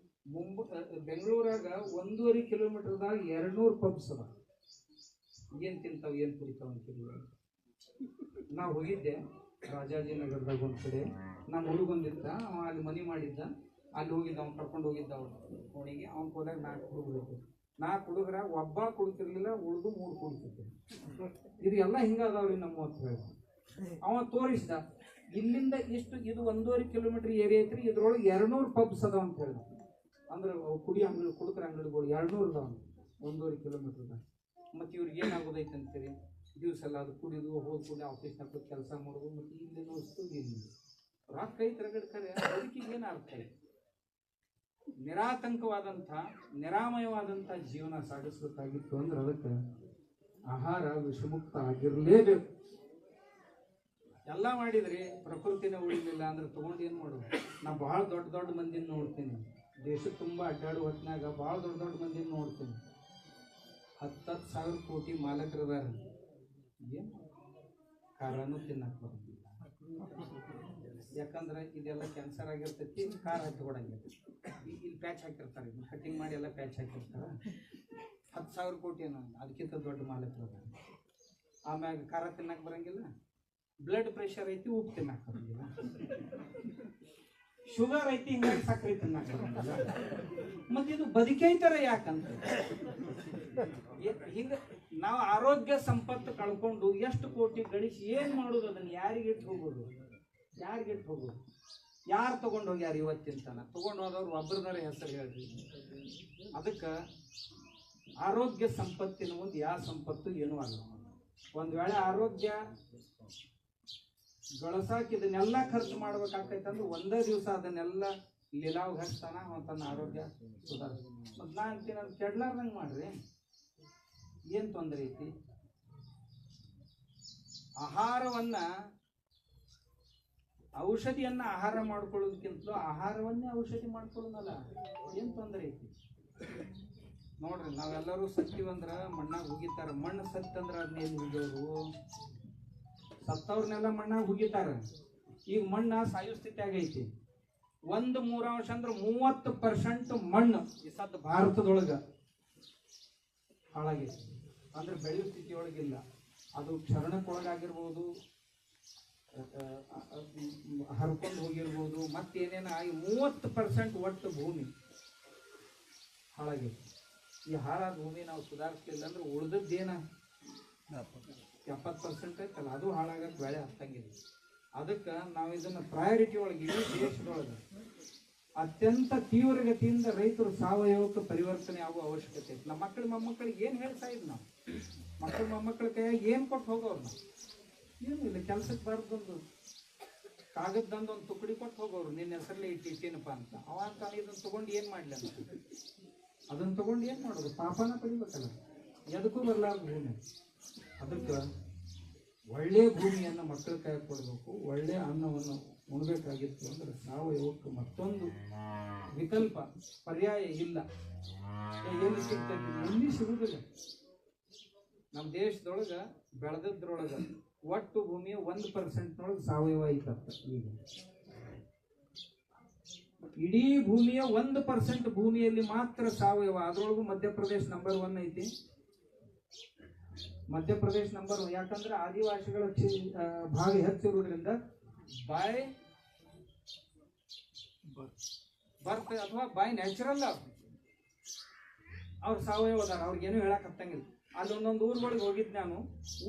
ಬೆಂಗಳೂರಾಗ 1.5 ಕಿಲೋಮೀಟರ್ದಾಗ 200 ಪಬ್ಸ್ ಅದ. ಏನ್ ತಿಂತಾವ ಏನ್ ಕುಡಿತಾವ ಅಂತೀವಿ. ನಾವು ಹೋಗಿದ್ದೆ ರಾಜಾಜಿನಗರದಾಗ ಒಂದ್ ಕಡೆ, ನಮ್ಮ ಹುಡುಗಂದಿದ್ದ, ಅವ ಅಲ್ಲಿ ಮನೆ ಮಾಡಿದ್ದ, ಅಲ್ಲಿ ಹೋಗಿದ್ದ, ಅವ್ನು ಕರ್ಕೊಂಡು ಹೋಗಿದ್ದ ಅವ್ರು ಅವನಿಗೆ. ಅವ್ನ ಹೋದಾಗ 4 ಹುಡುಗರು, 4 ಹುಡುಗರಾಗ ಒಬ್ಬ ಕುಡಿತಿರ್ಲಿಲ್ಲ, ಉಳಿದು 3 ಕುಡಿತಿದ್ರು. ಇದು ಎಲ್ಲ ಹಿಂಗ ಅದಾವ್ರಿ ನಮ್ಮ ಹತ್ರ. ಅವ ತೋರಿಸ್ದ, ಇಲ್ಲಿಂದ ಇಷ್ಟು ಇದು 1.5 ಕಿಲೋಮೀಟರ್ ಏರಿಯಾ ಐತ್ರಿ, ಇದ್ರೊಳಗೆ 200 ಪಬ್ಸ್ ಅದಾವ ಅಂತ ಹೇಳಿದ. ಅಂದ್ರೆ ಕುಡಿ ಅಂಗಡಿ ಕುಡುಕರ ಅಂಗಡಿಗಳು 200 ಅದಾವ 1.5 ಕಿಲೋಮೀಟರ್ದಾಗ. ಮತ್ತು ಇವ್ರಿಗೆ ಏನಾಗೋದೈತೆ ಅಂತೀರಿ, ದಿವಸ ಎಲ್ಲ ಅದು ಕುಡಿದು ಹೋಗಿ ಕೂಡಿ ಆಫೀಸ್ನಾಗ ಕೆಲಸ ಮಾಡೋದು, ಮತ್ತು ಇಲ್ಲಿ ನೋಡಿಸ್ತು ಇಲ್ಲಿ ರೊಕ್ಕ ಐತೆ ರಗಡ್ಕರೆ. ಅದಕ್ಕೆ ಏನು ಅರ್ಥ ಐತೆ? ನಿರಾತಂಕವಾದಂಥ ನಿರಾಮಯವಾದಂಥ ಜೀವನ ಸಾಗಿಸ್ಬೇಕಾಗಿತ್ತು ಅಂದ್ರೆ ಅದಕ್ಕೆ ಆಹಾರ ವಿಷಮುಕ್ತ ಆಗಿರಲೇಬೇಕು. ಎಲ್ಲ ಮಾಡಿದ್ರಿ ಪ್ರಕೃತಿನ ಉಳಿಲಿಲ್ಲ ಅಂದ್ರೆ ತಗೊಂಡು ಏನು ಮಾಡೋದು? ನಾ ಭಾಳ ದೊಡ್ಡ ದೊಡ್ಡ ಮಂದಿನ ನೋಡ್ತೀನಿ, ದೇಶ ತುಂಬ ಅಡ್ಡಾಡು ಹೊತ್ತಿನಾಗ ಭಾಳ ದೊಡ್ಡ ದೊಡ್ಡ ಮಂದಿನ ನೋಡ್ತೀನಿ. 10,000 ಕೋಟಿ ಮಾಲಕರದಾರ, ಏನು ಕಾರನ್ನು ತಿನ್ನಕ್ಕೆ ಬರೋದಿಲ್ಲ. ಯಾಕಂದ್ರೆ ಇದೆಲ್ಲ ಕ್ಯಾನ್ಸರ್ ಆಗಿರ್ತೈತಿ, ಕಾರ್ ಹಚ್ಕೊಡಂಗಿಲ್ಲ. ಇಲ್ಲಿ ಪ್ಯಾಚ್ ಹಾಕಿರ್ತಾರೆ, ಇದನ್ನ ಕಟಿಂಗ್ ಮಾಡಿ ಎಲ್ಲ ಪ್ಯಾಚ್ ಹಾಕಿರ್ತಾರೆ. 10,000 ಕೋಟಿ ಏನೋ ಅದಕ್ಕಿಂತ ದೊಡ್ಡ ಮಾಲಕರದ. ಆಮ್ಯಾಗ ಖಾರ ತಿನ್ನಕ್ಕೆ ಬರಂಗಿಲ್ಲ, ಬ್ಲಡ್ ಪ್ರೆಷರ್ ಐತಿ, ಉಪ್ಪು ತಿನ್ನಕ್ಕೆ ಬರಂಗಿಲ್ಲ, ಶುಗರ್ ಐತಿ, ಹಿಂಗಾಗಿ ಸಕ್ಕರೆ ತಿನ್ನಕ್ಕೆ ಬರಂಗಿಲ್ಲ. ಮತ್ತೆ ಇದು ಬದುಕೈತಾರ ಯಾಕಂತ? ಹಿಂಗ ನಾವು ಆರೋಗ್ಯ ಸಂಪತ್ತು ಕಳ್ಕೊಂಡು ಎಷ್ಟು ಕೋಟಿ ಗಳಿಸಿ ಏನ್ ಮಾಡೋದು? ಅದನ್ನ ಯಾರಿಗಿಟ್ಟು ಹೋಗೋದು? ಯಾರಿಗಿಟ್ಟು ಹೋಗೋದು? ಯಾರು ತಗೊಂಡು ಹೋಗ್ಯಾರ ಇವತ್ತಿನ ತನ? ತಗೊಂಡು ಹೋದವ್ರು ಒಬ್ಬರದಾರ ಹೆಸರು ಹೇಳ್ರಿ. ಅದಕ್ಕೆ ಆರೋಗ್ಯ ಸಂಪತ್ತಿನ ಮುಂದೆ ಯಾವ ಸಂಪತ್ತು ಏನೂ ಆಗಲ್ಲ. ಒಂದ್ ವೇಳೆ ಆರೋಗ್ಯ ಗಳಸಾಕಿ ಇದನ್ನೆಲ್ಲ ಖರ್ಚು ಮಾಡ್ಬೇಕಾಗ್ತೈತಂದ್ರೆ ಒಂದೇ ದಿವಸ ಅದನ್ನೆಲ್ಲ ಲೀಲಾವ್ ಹಚ್ತಾನ, ಅವನ್ ತನ್ನ ಆರೋಗ್ಯ ಸುಧಾರಿಸ. ಮತ್ ನಾ ಅಂತೀನಿ ಅದು ಕೆಡ್ಲಾರ್ದಂಗೆ ಮಾಡ್ರಿ, ಏನ್ ತೊಂದರೆ ಐತಿ? ಆಹಾರವನ್ನ ಔಷಧಿಯನ್ನ ಆಹಾರ ಮಾಡ್ಕೊಳ್ಳೋದಕ್ಕಿಂತಲೂ ಆಹಾರವನ್ನೇ ಔಷಧಿ ಮಾಡ್ಕೊಳ್ಳೋದಲ್ಲ, ಏನ್ ತೊಂದರೆ ಐತಿ? ನೋಡ್ರಿ, ನಾವೆಲ್ಲರೂ ಸತ್ತಿವಂದ್ರ ಮಣ್ಣಾಗ ಹುಗಿತಾರ. ಮಣ್ಣು ಸತ್ತಂದ್ರ ಅದನ್ನೇನು ಹುಗಿಯೋರು? ಸತ್ತವ್ರನ್ನೆಲ್ಲ ಮಣ್ಣಾಗ ಹುಗಿತಾರ. ಈಗ ಮಣ್ಣ ಸಾಯೋ ಸ್ಥಿತಿ ಆಗೈತಿ. 1/3 ಅಂದ್ರೆ 30% ಮಣ್ಣು ಈ ಸತ್ ಭಾರತದೊಳಗ ಹಾಳಾಗೈತಿ. ಅಂದ್ರೆ ಬೆಳೆಯೋ ಸ್ಥಿತಿಯೊಳಗಿಲ್ಲ. ಅದು ಕ್ಷರಣಕ್ಕೊಳಗಾಗಿರ್ಬೋದು, ಹರ್ಕೊಂಡು ಹೋಗಿರ್ಬೋದು, ಮತ್ತೇನೇನ ಆಗಿ 30% ಒಟ್ಟು ಭೂಮಿ ಹಾಳಾಗೈತಿ. ಈ ಹಾಳಾದ ಭೂಮಿ ನಾವು ಸುಧಾರಿಸ್ಲಿಲ್ಲ ಅಂದ್ರೆ ಉಳಿದದ್ದೇನ 70% ಐತಲ್ಲ, ಅದು ಹಾಳಾಗಕ್ಕೆ ಬೆಳೆ ಹತ್ತಂಗಿಲ್ಲ. ಅದಕ್ಕೆ ನಾವು ಇದನ್ನ ಪ್ರಯಾರಿಟಿ ಒಳಗೆ ಇಡೀ ದೇಶದೊಳಗೆ ಅತ್ಯಂತ ತೀವ್ರಗತಿಯಿಂದ ರೈತರು ಸಾವಯವಕ್ಕೆ ಪರಿವರ್ತನೆ ಆಗುವ ಅವಶ್ಯಕತೆ ಐತಿ. ನಮ್ಮ ಮಕ್ಕಳು ಮೊಮ್ಮಕ್ಕಳಿಗೆ ಏನು ಹೇಳ್ತಾ ಇದ್ ನಾವು? ಮಕ್ಕಳು ಮೊಮ್ಮಕ್ಕಳ ಕೈಯಾಗ ಏನು ಕೊಟ್ಟು ಹೋಗೋರು ಏನು ಇಲ್ಲ, ಕೆಲ್ಸಕ್ಕೆ ಬರ್ದೊಂದು ಕಾಗದ್ದಂದು ಒಂದು ತುಕಡಿ ಕೊಟ್ಟು ಹೋಗೋರು, ನಿನ್ನ ಹೆಸರಲ್ಲೇ ಇಟ್ಟಿನಪ್ಪ ಅಂತ. ಅವ ಅಂತಾನೆ ಇದನ್ನು ತೊಗೊಂಡು ಏನು ಮಾಡಲಿ ಅಂತ, ಅದನ್ನು ತೊಗೊಂಡು ಏನು ಮಾಡೋದು, ಪಾಪನ ಪಡಿಬೇಕಲ್ಲ, ಎದಕ್ಕೂ ಬರಲಾರ್ದು ಭೂಮಿ. ಅದಕ್ಕೆ ಒಳ್ಳೆ ಭೂಮಿಯನ್ನು ಮಕ್ಕಳ ಕೈ ಕೊಡಬೇಕು, ಒಳ್ಳೆ ಅನ್ನವನ್ನು ಉಣ್ಬೇಕಾಗಿತ್ತು ಅಂದ್ರೆ ಸಾವಯವಕ್ಕೆ ಮತ್ತೊಂದು ವಿಕಲ್ಪ ಪರ್ಯಾಯ ಇಲ್ಲ. ಎಲ್ಲಿ ಸಿಗ್ತೈತಿ? ಎಲ್ಲಿ ಸಿಗುದಿಲ್ಲ. ನಮ್ಮ ದೇಶದೊಳಗೆ ಬೆಳೆದದ್ರೊಳಗೆ ಒಟ್ಟು ಭೂಮಿಯ 1% ಸಾವಯವ ಐತತ್ತ. ಈಗ ಇಡೀ ಭೂಮಿಯ 1% ಭೂಮಿಯಲ್ಲಿ ಮಾತ್ರ ಸಾವಯವ. ಅದರೊಳಗೂ ಮಧ್ಯಪ್ರದೇಶ ನಂಬರ್ 1 ಐತಿ. ಮಧ್ಯಪ್ರದೇಶ ನಂಬರ್ 1 ಯಾಕಂದ್ರೆ ಆದಿವಾಸಿಗಳ ಭಾಗ ಹೆಚ್ಚಿರುವುದರಿಂದ ಬೈ ಬರ್ತ್ ಅಥವಾ ಬೈ ನ್ಯಾಚುರಲ್ ಅವ್ರು ಸಾವಯವದಾರ, ಅವ್ರಿಗೇನು ಹೇಳಕ್ ಹತ್ತಂಗಿಲ್ಲ. ಅಲ್ಲಿ ಒಂದೊಂದು ಊರುಗಳಿಗೆ ಹೋಗಿದ್ದು ನಾನು.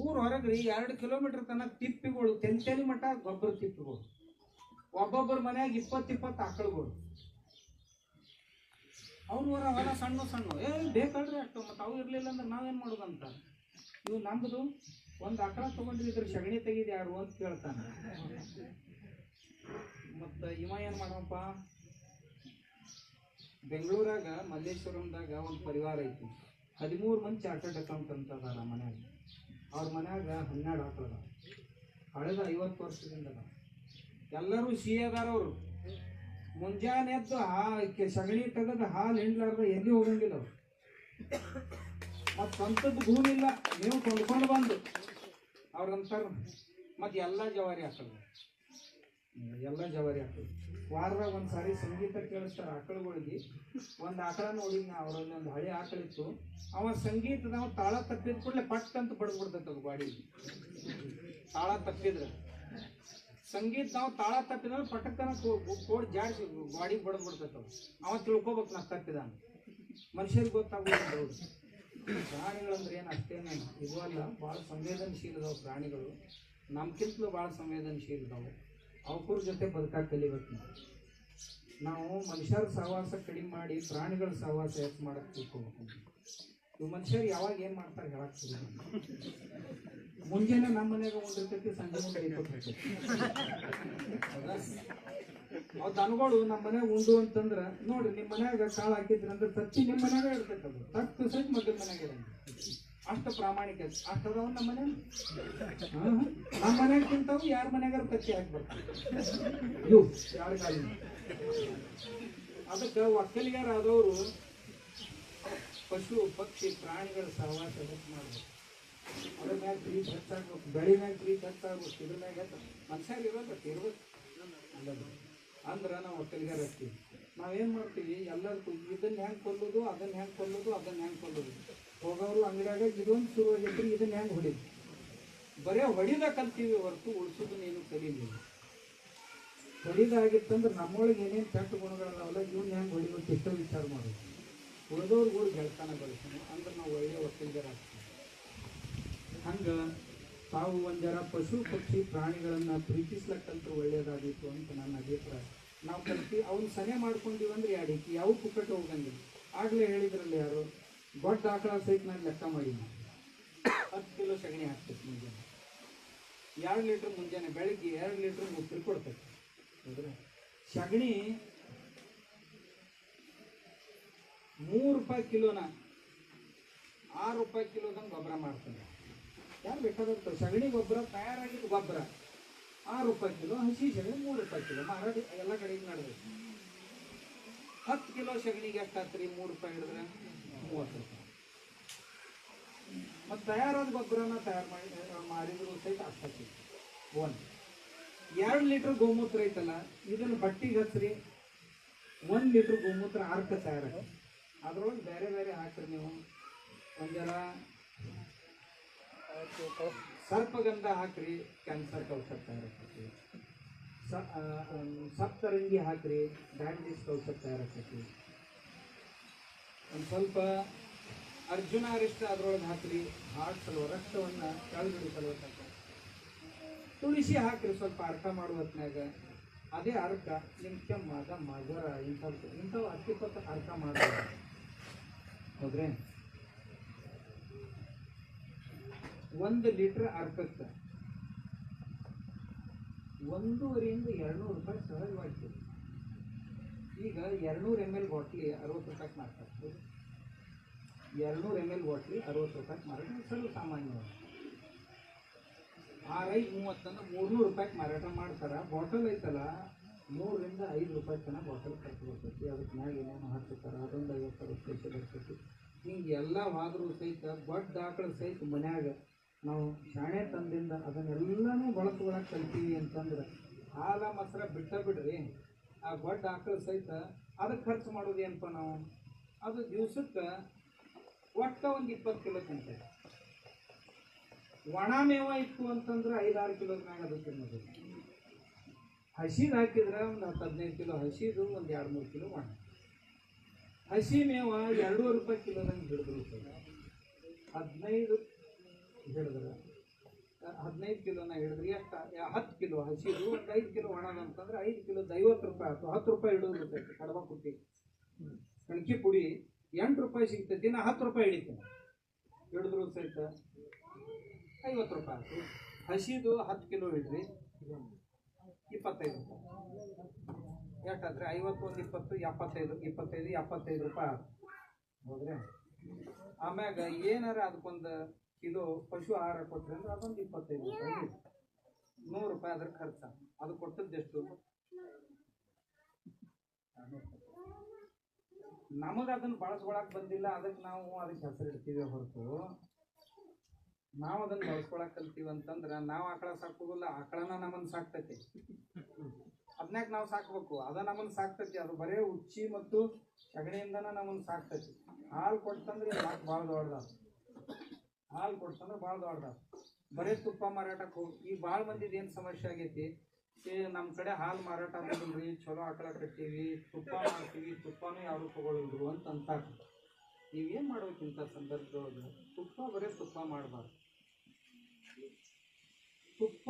ಊರು ಹೊರಗ್ರಿ 2 ಕಿಲೋಮೀಟರ್ ತನಕ ತಿಪ್ಪಿಗಳು, ತೆಲಿ ಮಠ ಗೊಬ್ಬರ ತಿಪ್ಪಿಗಳು, ಒಬ್ಬೊಬ್ಬರ ಮನ್ಯಾಗ 20 ಆಕಳುಗಳು. ಅವ್ರು ಹೊಲ ಸಣ್ಣ ಬೇಕಲ್ರಿ ಅಷ್ಟು, ಮತ್ತು ಅವು ಇರ್ಲಿಲ್ಲ ಅಂದ್ರೆ ನಾವೇನ್ ಮಾಡೋದಂತ. ಇವು ನಮ್ದು ಒಂದು ಆಕಳ ತಗೊಂಡಿದ್ರೆ ಸಗಣಿ ತೆಗಿದು ಯಾರು ಅಂತ ಕೇಳ್ತಾನೆ. ಮತ್ತು ಇವ ಏನು ಮಾಡಪ್ಪ, ಬೆಂಗಳೂರಾಗ ಮಲ್ಲೇಶ್ವರಂದಾಗ ಒಂದು ಪರಿವಾರ ಐತಿ. 13 ಮಂದಿ ಚಾರ್ಟರ್ಡ್ ಅಕೌಂಟೆಂಟ್ ಅದಾರ ಮನ್ಯಾಗ. ಅವ್ರ ಮನ್ಯಾಗ 12 ಆಕಳದ, ಕಳೆದ 50 ವರ್ಷದಿಂದ ಎಲ್ಲರೂ ಅದಾರ. ಅವರು ಮುಂಜಾನೆ ಎದ್ದು ಸಗಣಿ ತೆಗೆದು ಹಾಲು ಹಿಂಡ್ಲಾರ್ದ ಎಲ್ಲಿ ಹೋಗಂಗಿಲ್ಲ ಅವ್ರು. ಮತ್ತು ಸ್ವಂತದ್ದು ಭೂಮಿ ಇಲ್ಲ, ನೀವು ಕೊಂಡ್ಕೊಂಡು ಬಂದು ಅವ್ರಂತಾರ. ಮತ್ತು ಎಲ್ಲ ಜವಾರಿ ಹಾಕೋದು, ವಾರದಾಗ ಒಂದ್ಸಾರಿ ಸಂಗೀತ ಕೇಳಿಸ್ತಾರೆ ಆಕಳುಗಳಿಗೆ. ಒಂದು ಆಕಳ ನೋಡಿದ್ನ, ಅವರಲ್ಲಿ ಒಂದು ಹಳೆ ಆಕಳಿತ್ತು. ಅವ ಸಂಗೀತದ ತಾಳ ತಪ್ಪಿದ ಕೂಡಲೇ ಪಟ್ ಅಂತ ಬಡ್ದ್ಬಿಡ್ತೈತೆ ಅದು ಗಾಡಿಗೆ. ತಾಳ ತಪ್ಪಿದ್ರೆ ಸಂಗೀತ ನಾವು ತಾಳ ತಪ್ಪಿದ್ರೆ ಪಟಕ್ಕನ ಕೋಡ್ ಜಾಡಿಸಿ ಗಾಡಿಗೆ ಬಡ್ದ್ಬಿಡ್ತೈತೆ. ಅವ ತಿಳ್ಕೊಬೇಕು ನಾ ತಪ್ಪಿದ. ಮನುಷ್ಯರಿಗೆ ಗೊತ್ತಾಗೋದು. ಪ್ರಾಣಿಗಳಂದ್ರೆ ಏನು ಅಷ್ಟೇನೆ ಇದು ಅಲ್ಲ, ಭಾಳ ಸಂವೇದನಶೀಲ ಇದಾವೆ ಪ್ರಾಣಿಗಳು. ನಮ್ಗಿಂತಲೂ ಭಾಳ ಸಂವೇದನಶೀಲ ಇದಾವೆ. ಅವಕೂರ ಜೊತೆ ಬದುಕಾಗ ಕಲಿಬೇಕು. ನಾವು ಮನುಷ್ಯರ ಸಹವಾಸ ಕಡಿಮೆ ಮಾಡಿ ಪ್ರಾಣಿಗಳ ಸಹವಾಸ ಹೆಚ್ಚು ಮಾಡಕ್ಕೆ ತಿಳ್ಕೊಬೇಕು. ಇವು ಮನುಷ್ಯರು ಯಾವಾಗ ಏನು ಮಾಡ್ತಾರೆ ಹೇಳಕ್ಕೆ ಮುಂಜಾನೆ ನಮ್ಮ ಮನೆಯಾಗ ಉಂಡಿರ್ತೈತಿ, ಸಂಜೆ ಮುಂದೆ ಐತೈತಿ. ಅವು ದನಗಳು ನಮ್ಮ ಮನ್ಯಾಗ ಉಂಡು ಅಂತಂದ್ರೆ ನೋಡ್ರಿ, ನಿಮ್ಮ ಮನ್ಯಾಗ ಕಾಳು ಹಾಕಿದ್ರಿ ಅಂದ್ರೆ ತತ್ತಿ ನಿಮ್ಮ ಮನ್ಯಾಗ ಇರ್ತೈತೆ. ಅದು ತತ್ತು ಸಹಿತ ಮಗನ ಮನ್ಯಾಗ ಇರಂಗ ಅಷ್ಟು ಪ್ರಾಮಾಣಿಕ ಅಷ್ಟದವ ನಮ್ಮ ಮನೆ. ನಮ್ಮ ಮನ್ಯಾಗ ತಿಂತಾವು, ಯಾರ ಮನ್ಯಾಗಾರ ತತ್ತಿ ಹಾಕ್ಬರ್ತಾರೆ ಇವು ಯಾರ ಕಾಲ. ಅದಕ್ಕೆ ಒಕ್ಕಲಿಗಾರ ಆದವರು ಪಶು ಪಕ್ಷಿ ಪ್ರಾಣಿಗಳ ಸಹವಾಸ ಮಾಡ್ಬೇಕು. ಅದ್ರ ಮ್ಯಾಗ ಪ್ರೀತಿ ಹೆಚ್ಚಾಗ್ಬೇಕು, ಬೆಳೆ ಮ್ಯಾಗ ಪ್ರೀತಿ ಹೆಚ್ಚಾಗ್ಬೇಕು. ಇದ್ರ ಮ್ಯಾಗ ಮನುಷ್ಯರು ಇರ್ಬೇಕು ಅಂದ್ರೆ ನಾವು ಒಕ್ಕಲಿಗಾರ ಇರ್ತೀವಿ. ನಾವೇನು ಮಾಡ್ತೀವಿ, ಎಲ್ಲರಿಗೂ ಇದನ್ನ ಹೆಂಗೆ ಕೊಲ್ಲೋದು, ಅದನ್ನ ಹೆಂಗೆ ಕೊಲ್ಲೋದು. ಹೋಗೋರು ಅಂಗಡಿಯಾಗ ಇದೊಂದು ಶುರು ಆಗೈತ್ರಿ, ಇದನ್ನ ಹೆಂಗೆ ಹೊಡಿದು, ಬರೇ ಹೊಡಿದ ಕಲ್ತೀವಿ ಹೊರತು ಉಳಿಸೋದು ನೀನು ಕಲೀಲಿಲ್ಲ. ಹೊಡಿದಾಗಿತ್ತಂದ್ರೆ ನಮ್ಮೊಳಗೆ ಏನೇನು ಕೆಟ್ಟ ಗುಣಗಳದಾವಲ್ಲ, ಇವನ್ನ ಹೆಂಗೆ ಹೊಡಿಬೇಕು ಎಷ್ಟೋ ವಿಚಾರ ಮಾಡೋದು. ಉಳಿದವ್ರಿಗೆ ಕೂಡ ಗೆಳತನ ಬೆಳೆಸೋಣ ಅಂದ್ರೆ ನಾವು ಒಳ್ಳೆಯ ಒಕ್ಕಲಿಗರ ಆಗ್ತೀವಿ. ಹಂಗೆ ತಾವು ಒಂದರ ಪಶು ಪಕ್ಷಿ ಪ್ರಾಣಿಗಳನ್ನು ಪ್ರೀತಿಸ್ಲಕ್ಕಂತೂ ಒಳ್ಳೆಯದಾಗಿತ್ತು ಅಂತ ನನ್ನ ಅಭಿಪ್ರಾಯ. ನಾವು ಕಲ್ತೀವಿ, ಅವ್ನು ಸನೆ ಮಾಡ್ಕೊಂಡಿವಿ ಅಂದ್ರೆ ಯಾಡಿಕಿ ಯಾವ ಪುಕ್ಕಟ್ಟು ಹೋಗಂಗಿಲ್ಲ. ಆಗಲೇ ಹೇಳಿದ್ರಲ್ಲಿ ಯಾರು, ದೊಡ್ಡ ಆಕಳ ಸಹಿತ ನಾನು ಲೆಕ್ಕ ಮಾಡಿ 10 ಕಿಲೋ ಸಗಣಿ ಹಾಕ್ತೈತೆ ಮುಂಜಾನೆ. 2 ಲೀಟ್ರ್ ಮುಂಜಾನೆ ಬೆಳಗ್ಗೆ 2 ಲೀಟ್ರ್ ಮೂತ್ರಿ ಕೊಡ್ತೈತೆ. ಹೌದ್ರೆ ಸಗಣಿ 3 ರೂಪಾಯಿ ಕಿಲೋನ 6 ರೂಪಾಯಿ ಕಿಲೋದಂಗೆ ಗೊಬ್ಬರ ಮಾಡ್ತಾನೆ. ಯಾರು ಬೇಕಾದಂತ ಸಗಣಿ ಗೊಬ್ಬರ ತಯಾರಾಗಿದ್ದು ಗೊಬ್ಬರ 6 ರೂಪಾಯಿ ಕಿಲೋ, ಹಸಿ ಸಗಣಿ 3 ರೂಪಾಯಿ ಕಿಲೋ ಮಾರಾಟ ಎಲ್ಲ ಕಡೆಗೆ ನಡೆದೈತಿ. 10 ಕಿಲೋ ಸಗಣಿಗೆ ಎಷ್ಟಾಗ್ತರಿ? 3 ರೂಪಾಯಿ ಹಿಡಿದ್ರೆ 30 ರೂಪಾಯಿ. ಮತ್ತು ತಯಾರಾದ ಗೊಬ್ಬರನ ಮಾಡಿದ್ರು ಸಹಿತ ಅಷ್ಟಾಗ್ತೈತಿ. 2 ಲೀಟ್ರ್ ಗೋಮೂತ್ರ ಐತಲ್ಲ, ಇದನ್ನು ಬಟ್ಟಿಗೆ ಹಚ್ಚ್ರಿ, 1 ಲೀಟ್ರ್ ಗೋಮೂತ್ರ ಅರ್ಕ ತಯಾರಾಗ. ಅದ್ರೊಳಗೆ ಬೇರೆ ಬೇರೆ ಹಾಕ್ರಿ ನೀವು. ಒಂದರ ಸರ್ಪಗಂಧ ಹಾಕ್ರಿ, ಕ್ಯಾನ್ಸರ್ ಔಷಧ ತಯಾರಾಗ್ತೈತಿ. ಸಪ್ತರಂಗಿ ಹಾಕ್ರಿ, ಡಯಾಬಿಟಿಸ್ ಔಷಧ ತಯಾರಾಗ್ತೈತಿ. ಒಂದು ಸ್ವಲ್ಪ ಅರ್ಜುನ ಅರಿಷ್ಟ ಅದರೊಳಗೆ ಹಾಕ್ರಿ, ಹಾರ್ಟ್ ಸಲುವ ರಕ್ತವನ್ನು ಕೆಳಗಡೆ ಸಲುವ. ತುಳಸಿ ಹಾಕ್ರಿ ಸ್ವಲ್ಪ ಅರ್ಕ ಮಾಡುವ ಹೊತ್ನಾಗ. ಅದೇ ಅರ್ಕ ನಿಮ್ಮ ಕೆಮ್ಮ ದಮ್ಮ ಜ್ವರ ಇಂಥವು ಅತ್ತಿಪ್ಪತ್ತು ಅರ್ಕ ಮಾಡ್ತಾರೆ. ಹೌದ್ರಿ? 1 ಲೀಟರ್ ಅರ್ಕಕ್ಕೆ 150 200 ರೂಪಾಯಿ ಸಹಜವಾಗ್ತದೆ. ಈಗ 200 ml ಬಾಟ್ಲಿ 60 ರೂಪಾಯಿಗೆ ಮಾರ್ತಾರೆ. 200 ml ಬಾಟ್ಲಿ 60 ರೂಪಾಯಿಗೆ ಮಾರಾಟ ಸರ್ವ ಸಾಮಾನ್ಯವಾಗಿ. R5 30 300 ರೂಪಾಯಿಗೆ ಮಾರಾಟ ಮಾಡ್ತಾರೆ. ಬಾಟಲ್ ಐತಲ್ಲ 3 ರಿಂದ 5 ರೂಪಾಯಿ ತನಕ ಬಾಟಲ್ ಖರ್ಚು ಬರ್ತೈತಿ. ಅದಕ್ಕೆ ಮ್ಯಾಗ ಏನೇನು ಹಾಕ್ತಾರೆ, ಅದೊಂದು 50 ಪೈಸೆ ಬರ್ತೈತಿ. ಹಿಂಗೆ ಎಲ್ಲ ಹೋದ್ರೂ ಸಹಿತ ದೊಡ್ಡ ಆಕಳ ಸಹಿತ ಮನ್ಯಾಗ ನಾವು ಶಾಣೆ ತಂದಿಂದ ಅದನ್ನೆಲ್ಲನೂ ಬಳಸ್ಕೊಳಕ್ಕೆ ಕಲ್ತೀವಿ ಅಂತಂದ್ರೆ ಹಾಲ ಮೊಸರ ಬಿಡ್ರಿ. ಆ ದೊಡ್ಡ ಆಕಳ ಸಹಿತ ಅದಕ್ಕೆ ಖರ್ಚು ಮಾಡೋದು ಏನಪ್ಪ ನಾವು, ಅದು ದಿವ್ಸಕ್ಕೆ ಒಟ್ಟು ಒಂದು 20 ಕಿಲೋ ತಿಂತೇವೆ. ಒಣ ಮೇವ ಇತ್ತು ಅಂತಂದ್ರೆ 5-6 ಕಿಲೋದ ಮ್ಯಾಗ ಅದು ತಿನ್ನೋದು. ಹಸಿದು ಹಾಕಿದ್ರೆ ಒಂದು 10-15 ಕಿಲೋ ಹಸಿದು, ಒಂದು 2-3 ಕಿಲೋ ಒಣ. ಹಸಿ ಮೇವ 2 ರೂಪಾಯಿ ಕಿಲೋದಂಗೆ ಹಿಡಿದ್ರು 15 ಹಿಡಿದ್ರೆ 15 ಕಿಲೋನ ಹಿಡಿದ್ರಿ ಎಷ್ಟು 10 ಕಿಲೋ ಹಸಿದು, ಒಂದು 5 ಕಿಲೋ ಒಣದಂತಂದ್ರೆ 5 ಕಿಲೋದ 50 ರೂಪಾಯಿ ಆಯ್ತು. 10 ರೂಪಾಯಿ ಹಿಡಿದಿರ್ತೈತಿ. ಕಡಬ ಕುಟ್ಟಿ ಕಣಕಿ ಪುಡಿ 8 ರೂಪಾಯಿ ಸಿಗ್ತೈತಿ. ನಾ 10 ರೂಪಾಯಿ ಹಿಡಿತೀನಿ. ಹಿಡಿದ್ರು ಸಹಿತ 50 ರೂಪಾಯಿ ಆಯ್ತು. ಹಸಿದು 10 ಕಿಲೋ ಹಿಡ್ರಿ 25 ರೂಪಾಯಿ. ಎಷ್ಟಾದ್ರೆ 50 ಒಂದು 20 75 ರೂಪಾಯಿ ಆಯ್ತು. ಹೌದ್ರಿ? ಆಮ್ಯಾಗ ಏನಾರ ಅದಕ್ಕೊಂದು ಕಿಲೋ ಪಶು ಆಹಾರ ಕೊಟ್ರಿ ಅಂದ್ರೆ ಅದೊಂದು 25 ರೂಪಾಯಿ, 100 ರೂಪಾಯಿ ಅದ್ರ ಖರ್ಚು. ಅದು ಕೊಟ್ಟದ್ದೆಷ್ಟು? ನಮಗೆ ಅದನ್ನು ಬಳಸ್ಕೊಳಕ್ ಬಂದಿಲ್ಲ, ಅದಕ್ಕೆ ನಾವು ಅದಕ್ಕೆ ಹೆಸರು ಇಡ್ತೀವಿ ಹೊರತು ನಾವು ಅದನ್ನು ಬಳಸ್ಕೊಳಕ್ ಕಲ್ತೀವಿ ಅಂತಂದ್ರೆ ನಾವು ಆಕಳ ಸಾಕೋದಿಲ್ಲ, ಆಕಳನ ನಮ್ಮನ್ನು ಸಾಕ್ತೈತಿ. ಅದನ್ಯಾಕ ನಾವು ಸಾಕ್ಬೇಕು, ಅದ ನಮ್ಮನ್ನು ಸಾಕ್ತೈತಿ. ಅದು ಬರೇ ಉಚ್ಚಿ ಮತ್ತು ಸಗಣಿಯಿಂದನ ನಮ್ಮನ್ನು ಸಾಕ್ತೈತಿ. ಹಾಲು ಕೊಡ್ತಂದ್ರೆ ಮಾತು ಭಾಳ ದೊಡ್ಡದ. ಹಾಲು ಕೊಡ್ತಂದ್ರೆ ಭಾಳ ದೊಡ್ಡದ. ಬರೀ ತುಪ್ಪ ಮಾರಾಟಕ್ಕೆ ಹೋಗಿ ಈಗ ಭಾಳ ಮಂದಿದು ಏನು ಸಮಸ್ಯೆ ಆಗೈತಿ, ನಮ್ಮ ಕಡೆ ಹಾಲು ಮಾರಾಟ ಮಾಡೋದಿಲ್ರಿ, ಚಲೋ ಆಕಳ ಕಟ್ತೀವಿ, ತುಪ್ಪ ಮಾಡ್ತೀವಿ, ತುಪ್ಪನೂ ಯಾರು ತಗೊಳ್ಳೋದ್ರು ಅಂತ ಅಂತಾರೆ. ನೀವೇನು ಮಾಡ್ಬೇಕು ಇಂಥ ಸಂದರ್ಭದೊಳಗೆ? ಬರೀ ತುಪ್ಪ ಮಾಡಬಾರ್ದು. ತುಪ್ಪ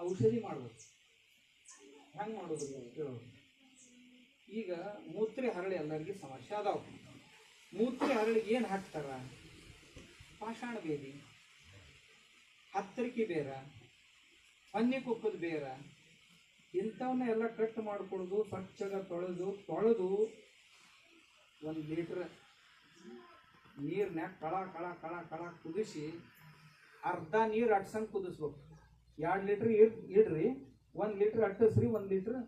ಔಷಧಿ ಮಾಡ್ಬೇಕು. ಹೆಂಗೆ ಮಾಡೋದು ಕೇಳೋದು? ಈಗ ಮೂತ್ರೆ ಹರಳಿ ಎಲ್ಲರಿಗೂ ಸಮಸ್ಯೆ ಅದಾವ. ಮೂತ್ರೆ ಹರಳಿಗೆ ಏನು ಹಾಕ್ತಾರ? ಪಾಷಾಣ ಬೇದಿ, ಹತ್ತರಿಕೆ ಬೇರ, ಹನ್ನಿ ಕುಕ್ಕದ ಬೇರ, ಇಂಥವನ್ನ ಎಲ್ಲ ಕಟ್ ಮಾಡ್ಕೊಳೋದು, ಸ್ವಚ್ಛಗ ತೊಳೆದು 1 ಲೀಟ್ರ್ ನೀರ್ನ್ಯಾಗ ಕಳ ಕುದಿಸಿ ಅರ್ಧ ನೀರು ಅಟ್ಸಂಗೆ ಕುದಿಸ್ಬೇಕು. 2 ಲೀಟ್ರ್ ಇಡ್ರಿ, 1 ಲೀಟ್ರ್ ಅಟ್ಟಿಸ್ರಿ, 1 ಲೀಟ್ರ್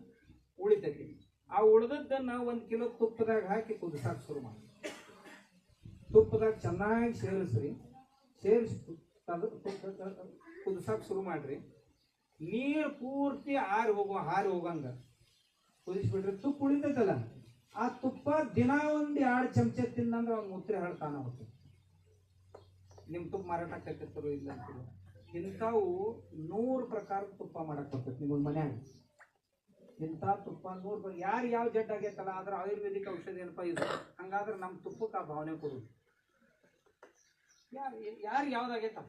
ಉಳಿತೈತಿ. ಆ ಉಳಿದದ್ದನ್ನು 1 ಕಿಲೋ ತುಪ್ಪದಾಗ ಹಾಕಿ ಕುದಿಸಾಕ್ ಶುರು ಮಾಡಿ. ತುಪ್ಪದಾಗ ಚೆನ್ನಾಗಿ ಸೇರಿಸಿ ಕುದಿಸಾಕ್ ಶುರು ಮಾಡ್ರಿ. ನೀರು ಪೂರ್ತಿ ಹಾರಿ ಹೋಗಂಗ ಕುದಿಸ್ಬಿಡ್ರಿ. ತುಪ್ಪ ಉಳಿತೈತಲ್ಲ, ಆ ತುಪ್ಪ ದಿನ 1-2 ಚಮಚೆ ತಿಂದಂದ್ರೆ ಅವ್ನು ಮೂತ್ರೆ ಹೇಳ್ತಾನ ಹೋಗ್ತದೆ. ನಿಮ್ಮ ತುಪ್ಪ ಮಾರಾಟ ಕಟ್ಟಿರ್ತಾರೋ ಇಲ್ಲ ಅಂತೀವಿ. ಇಂಥವು 100 ಪ್ರಕಾರದ ತುಪ್ಪ ಮಾಡಕ್ಕೆ ಬರ್ತೈತಿ ನಿಮ್ಮೊಂದು ಮನ್ಯಾಗ. ಇಂಥ ತುಪ್ಪ 100 ಯಾರು ಯಾವ ಜಡ್ ಆಗೈತಲ್ಲ ಅದ್ರ ಆಯುರ್ವೇದಿಕ್ ಔಷಧಿ ಏನಪ್ಪ ಇದು. ಹಂಗಾದ್ರೆ ನಮ್ಮ ತುಪ್ಪಕ್ಕೆ ಆ ಭಾವನೆ ಕೊಡೋದು. ಯಾರು ಯಾವ್ದಾಗೈತ